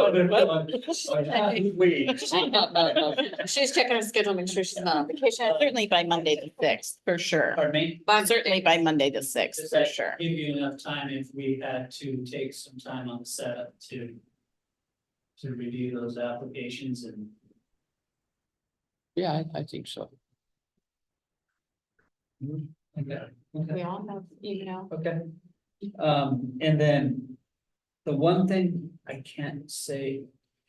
She's checking her schedule, make sure she's not on vacation. Certainly by Monday the sixth, for sure. Pardon me? Certainly by Monday the sixth, Does for that sure. give you enough time if we had to take some time on the setup to review those applications and Yeah, I think so. okay. We all have, Okay. And then the one thing I can't say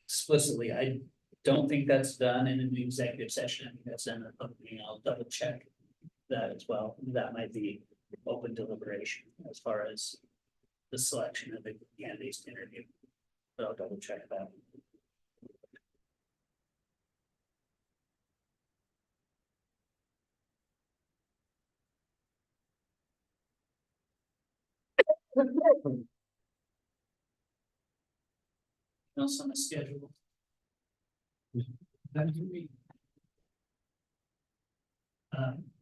explicitly, I don't think that's done in an executive session. I think that's in a public meeting. I'll double check that as well. That might be open deliberation as far as the selection of the candidates to interview. But I'll double check that. Else on the schedule.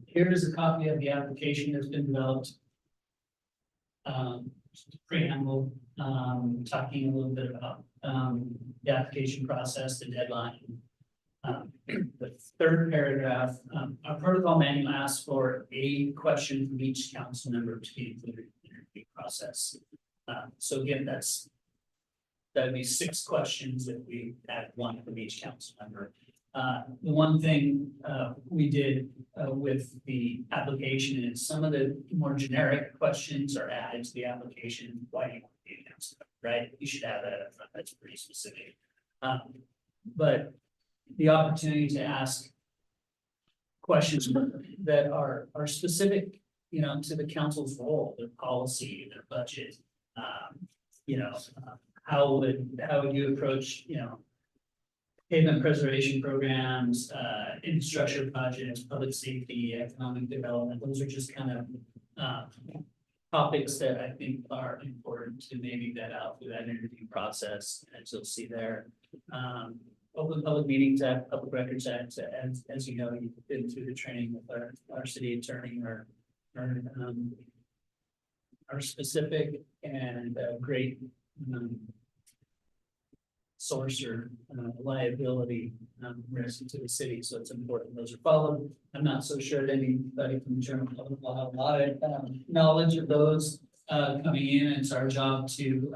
Here is a copy of the application that's been developed. Just a preamble, talking a little bit about, the application process, the deadline. The third paragraph, our protocol manual asks for a question from each council member to be included in the interview process. So again, that'd be 6 questions if we add 1 from each council member. The one thing we did with the application is some of the more generic questions are added to the application. Why do you want to be a council member, right? You should have that up front. That's pretty specific. But the opportunity to ask questions that are specific, to the council's role, their policy, their budget. How would you approach, pavement preservation programs, infrastructure projects, public safety, economic development? Those are just kind of topics that I think are important to maybe vet out through that interview process, as you'll see there. Open Public Meetings Act, Public Records Act, as you know, you've been through the training with our city attorney or our specific and great source or liability risk to the city, so it's important those are followed. I'm not so sure that anybody from the general public will have a lot of knowledge of those coming in. It's our job to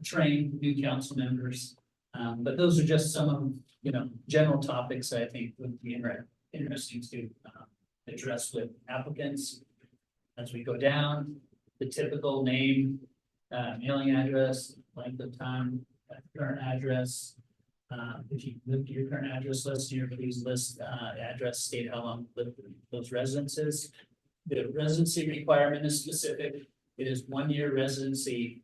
train new council members. But those are just some of, general topics I think would be interesting to address with applicants. As we go down, the typical name, mailing address, length of time, current address. If you look at your current address list here, please list address, state how long you lived in those residences. The residency requirement is specific. It is 1 year residency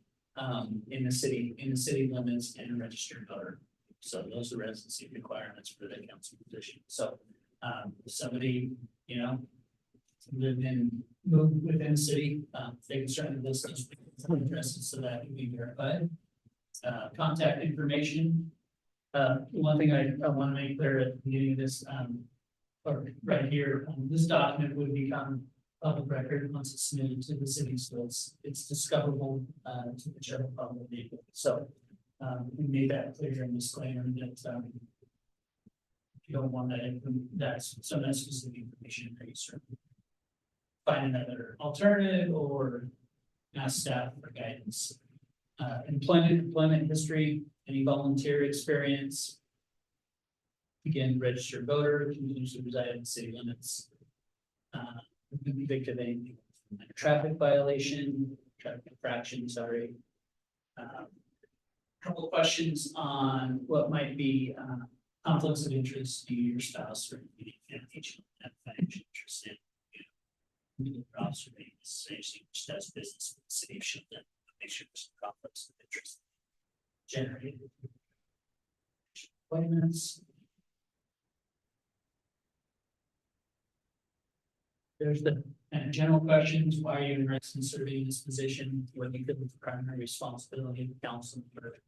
in the city limits and a registered voter. So those are residency requirements for the council position. So if somebody, moved within the city, they can certainly list those addresses so that can be verified. Contact information. One thing I want to make clear at the beginning of this, or right here, this document would become public record once it's submitted to the city, so it's discoverable to the general public. So we made that clear in disclaimer that if you don't want that's some of that specific information, that you certainly find another alternative or ask staff for guidance. Employment history, any volunteer experience. Again, registered voter, continues to reside in the city limits. Convicted of anything like a traffic violation, traffic infraction, sorry. Couple of questions on what might be conflicts of interest to your spouse or any financial interest in. Officer which does business with the city of Shilton, make sure there's some conflicts of interest generated. Appointments. There's the general questions. Why are you interested in serving in this position? What you feel is the primary responsibility of the council member?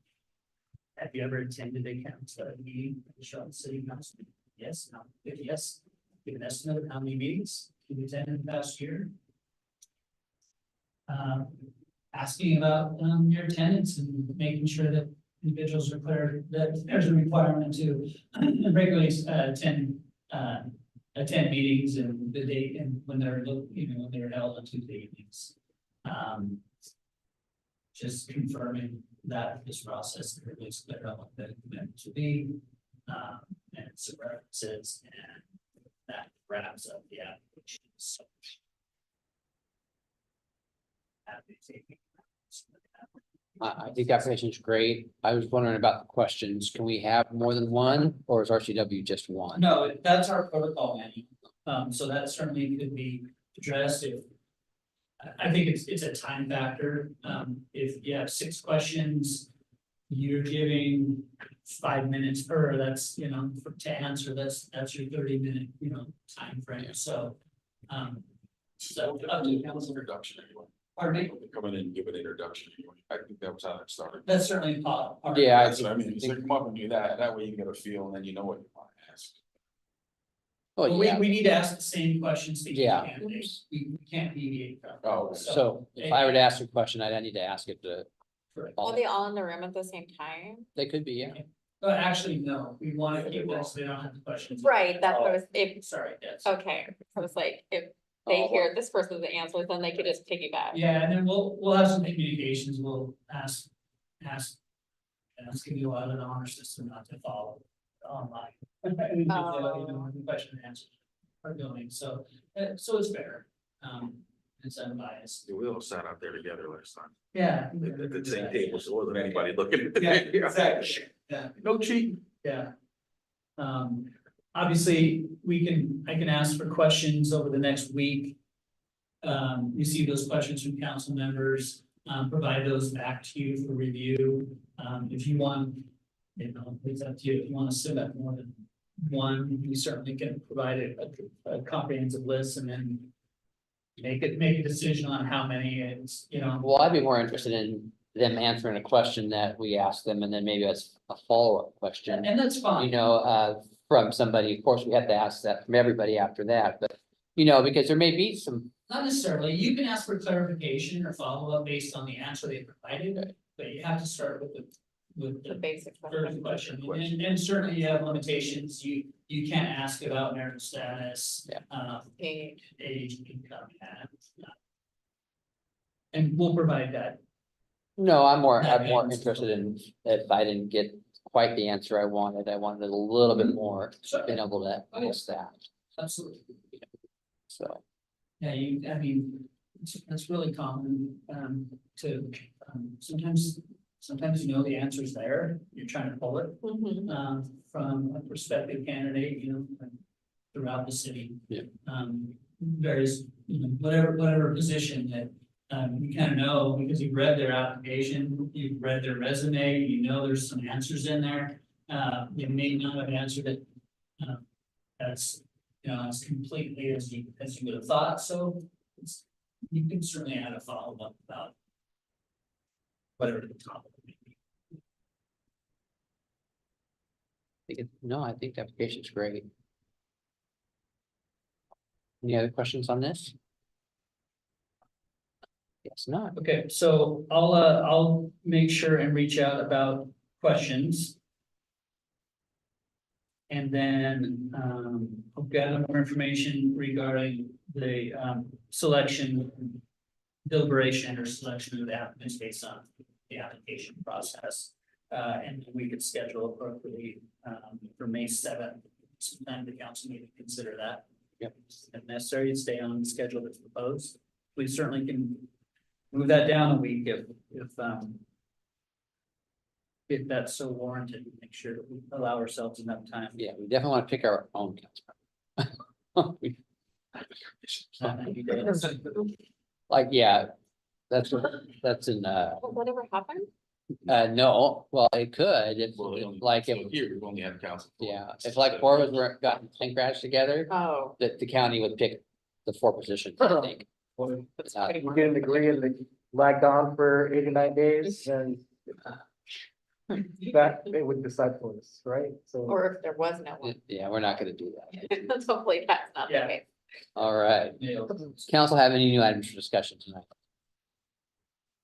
have you ever attended a council meeting, the Charlotte City Council? Yes, no, if yes, give an estimate of how many meetings you've attended in the past year. Asking about, your attendance and making sure that individuals are clear that there's a requirement to regularly, attend meetings and the date and when they're, when they're held on Tuesday evenings. Just confirming that this process is clear on what the commitment to be, and some references, and that wraps up the application. So. I think application is great. I was wondering about the questions. Can we have more than one or is RCW just one? No, that's our protocol manual. So that certainly could be addressed if. I think it's a time factor. If you have 6 questions, you're giving 5 minutes per, that's, to answer, that's your 30-minute, time frame. So, so up to Council introduction anyway. pardon me, Come in and give an introduction anyway. I think that was how it started. that's certainly part. Yeah, That's what I mean, so come up and do that, that way you get a feel and then you know what you want to ask. Oh, We, yeah. we need to ask the same questions to each Yeah. candidate. We can't deviate from. Oh, okay. So if I were to ask a question, I'd need to ask it to. Correct. Are they all in the room at the same time? They could be, yeah. But actually, no, we want to keep this, so they don't have the questions. Right, that's what I was, if, Sorry, yes. okay, I was like, if they hear this person's answer, then they could just piggyback. Yeah, and then we'll have some communications, we'll ask. And it's gonna be a lot of an honor system not to follow online. Question and answer are going, so it's fair, it's unbiased. We all sat out there together last time, Yeah. at the same table, so wasn't anybody looking. Yeah, exactly, yeah. No cheating. Yeah. Obviously, I can ask for questions over the next week. Receive those questions from council members, provide those back to you for review. If you want, it's up to you. If you want to send up more than one, we certainly can provide a comprehensive list and then make a decision on how many it's, Well, I'd be more interested in them answering a question that we asked them and then maybe as a follow-up question. and that's fine. From somebody, of course, we have to ask that from everybody after that, but, because there may be some, Not necessarily, you can ask for clarification or follow-up based on the answer they provided, but you have to start with The the basic first question. question. And certainly you have limitations, you can't ask about marital status. Yeah. Age. Age, income, and we'll provide that. no, I'm more That means- interested in if I didn't get quite the answer I wanted a little bit more, So, being able to ask that, absolutely. so. Yeah, that's really common, sometimes the answer's there, you're trying to pull it. Mhm. From a prospective candidate, throughout the city. Yeah. Various, whatever position that, you kind of know, because you've read their application, you've read their resume, there's some answers in there. You may not have answered it, that's, as completely as you would have thought, so you can certainly add a follow-up about whatever the topic may be. I think the application's great. Any other questions on this? Yes, not. Okay, so I'll make sure and reach out about questions. And then, I'll gather more information regarding the, selection. Deliberation or selection of the applicants based on the application process. And we could schedule appropriately, for May 7th, sometime the council need to consider that. Yep. If necessary, stay on the schedule that's proposed. We certainly can move that down a week if that's so warranted, make sure that we allow ourselves enough time. Yeah, we definitely want to pick our own council. Like, yeah, that's in, Whatever happened? no, well, it could, if, Well, we only- like, so if, here, we've only had council. yeah, if like four of us got ten grants together, Oh. that the county would pick the 4 positions, I think. That's Uh, pretty You get a degree and they lagged on for 89 days and that they would decide for us, right? So. Or if there was no one. Yeah, we're not gonna do that. Hopefully that's not the Yeah. case. All right. Nailed. Council have any new items for discussion tonight?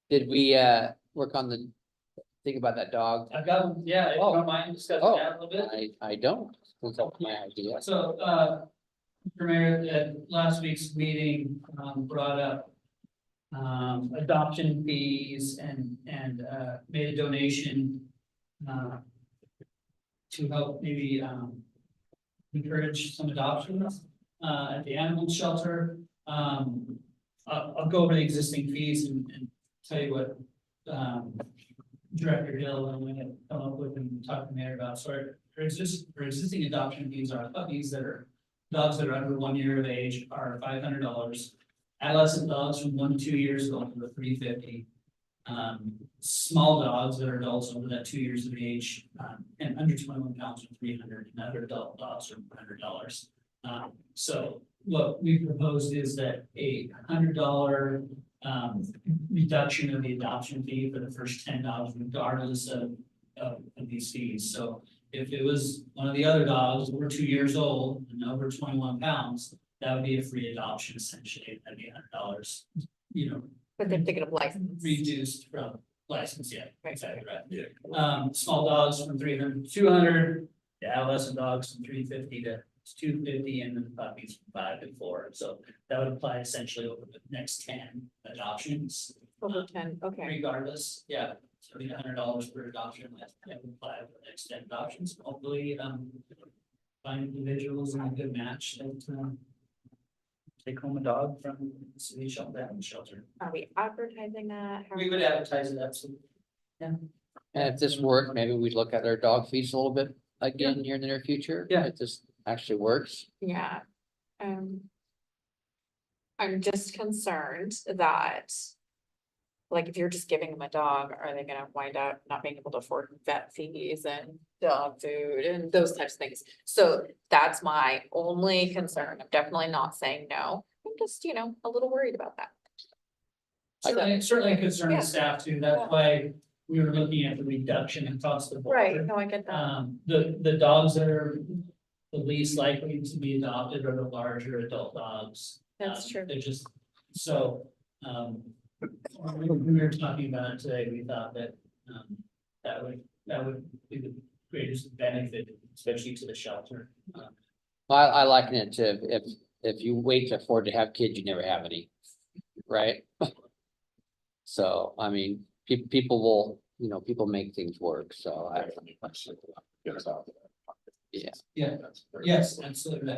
Did we work on think about that dog? I've got, yeah, if you don't mind discussing Oh. that a little bit. I don't, that's my idea. So, Mr. Mayor, at last week's meeting, brought up adoption fees and made a donation to help maybe encourage some adoptions at the animal shelter. I'll go over the existing fees and tell you what Director Hill and we have come up with and talked to the mayor about. So our existing adoption fees are puppies that are dogs that are under 1 year of age are $500. Adolescent dogs from 1 to 2 years old are $350. Small dogs that are adults over that 2 years of age, and under 21 pounds are $300, and other adult dogs are $100. So what we proposed is that a $100 reduction of the adoption fee for the first 10 dogs, regardless of these fees. So if it was one of the other dogs over 2 years old and over 21 pounds, that would be a free adoption essentially. That'd be $100, you know, But they're thinking of license. reduced from license, yeah, Right. exactly right. Yeah. Small dogs from 300 to 200, the adolescent dogs from 350 to 250, and then the puppies from 5 to 4. So that would apply essentially over the next 10 adoptions. Over 10, okay. Regardless, yeah, so the $100 per adoption, that would apply for the next 10 adoptions, hopefully, find individuals in a good match that, take home a dog from the city shelter. Are we advertising that? How We are would advertise it, absolutely. And if this worked, maybe we'd look at our dog fees a little bit again here in the near future. Yeah. If this actually works. Yeah. I'm just concerned that. Like, if you're just giving them a dog, are they gonna wind up not being able to afford vet fees and dog food and those types of things? So that's my only concern. I'm definitely not saying no. I'm just, a little worried about that. Certainly a concern Yeah. of staff too, Yeah. that's why we were looking at the reduction across the board. Right, no, I get that. The dogs that are the least likely to be adopted are the larger adult dogs. That's true. They're just, so, when we were talking about it today, we thought that, that would be the greatest benefit, especially to the shelter. I liken it to if you wait to afford to have kids, you never have any, right? So, I mean, people will, people make things work, so yeah. Yeah, yes, absolutely.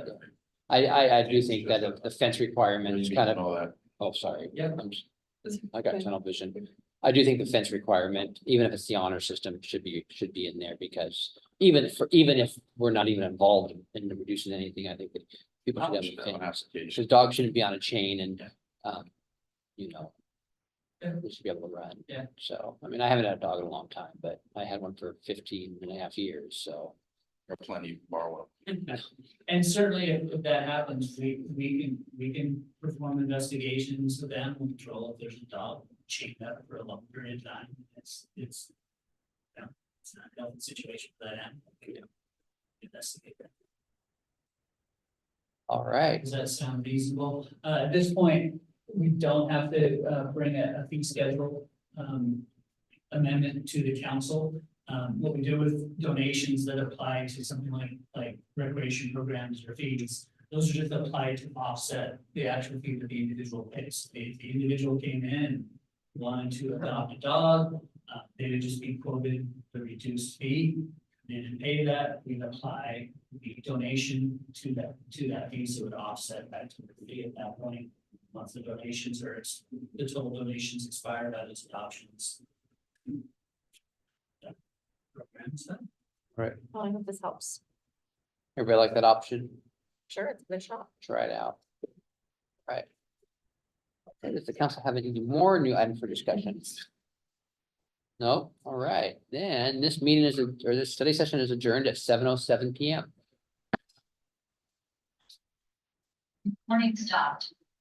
I do think that the fence requirement is kind of, All that. oh, sorry. Yeah. I got tunnel vision. I do think the fence requirement, even if it's the honor system, should be in there because even if we're not even involved in reducing anything, I think that people should have Should have an fence. application. Because dogs shouldn't be on a chain and, Yeah. they should be able to run. Yeah. So, I mean, I haven't had a dog in a long time, but I had one for 15.5 years, so. There are plenty borrow. And certainly if that happens, we can perform investigations with animal control if there's a dog chained up for a long period of time. It's not a healthy situation for that animal. We can investigate that. All right. Does that sound reasonable? At this point, we don't have to bring a fee schedule amendment to the council. What we do with donations that apply to something like recreation programs or fees, those are just applied to offset the actual fee that the individual pays. If the individual came in and wanted to adopt a dog, they would just be quoted the reduced fee. They didn't pay that, we'd apply the donation to that fee, so it would offset back to the fee at that point. Once the donations are, the total donations expire by those adoptions. Programs then. Well, I hope this helps. Everybody like that option? Sure, it's a good shot. Try it out. Right. Okay, does the council have any more new items for discussion? No, all right, then this meeting this study session is adjourned at 7:07 PM. Morning stopped.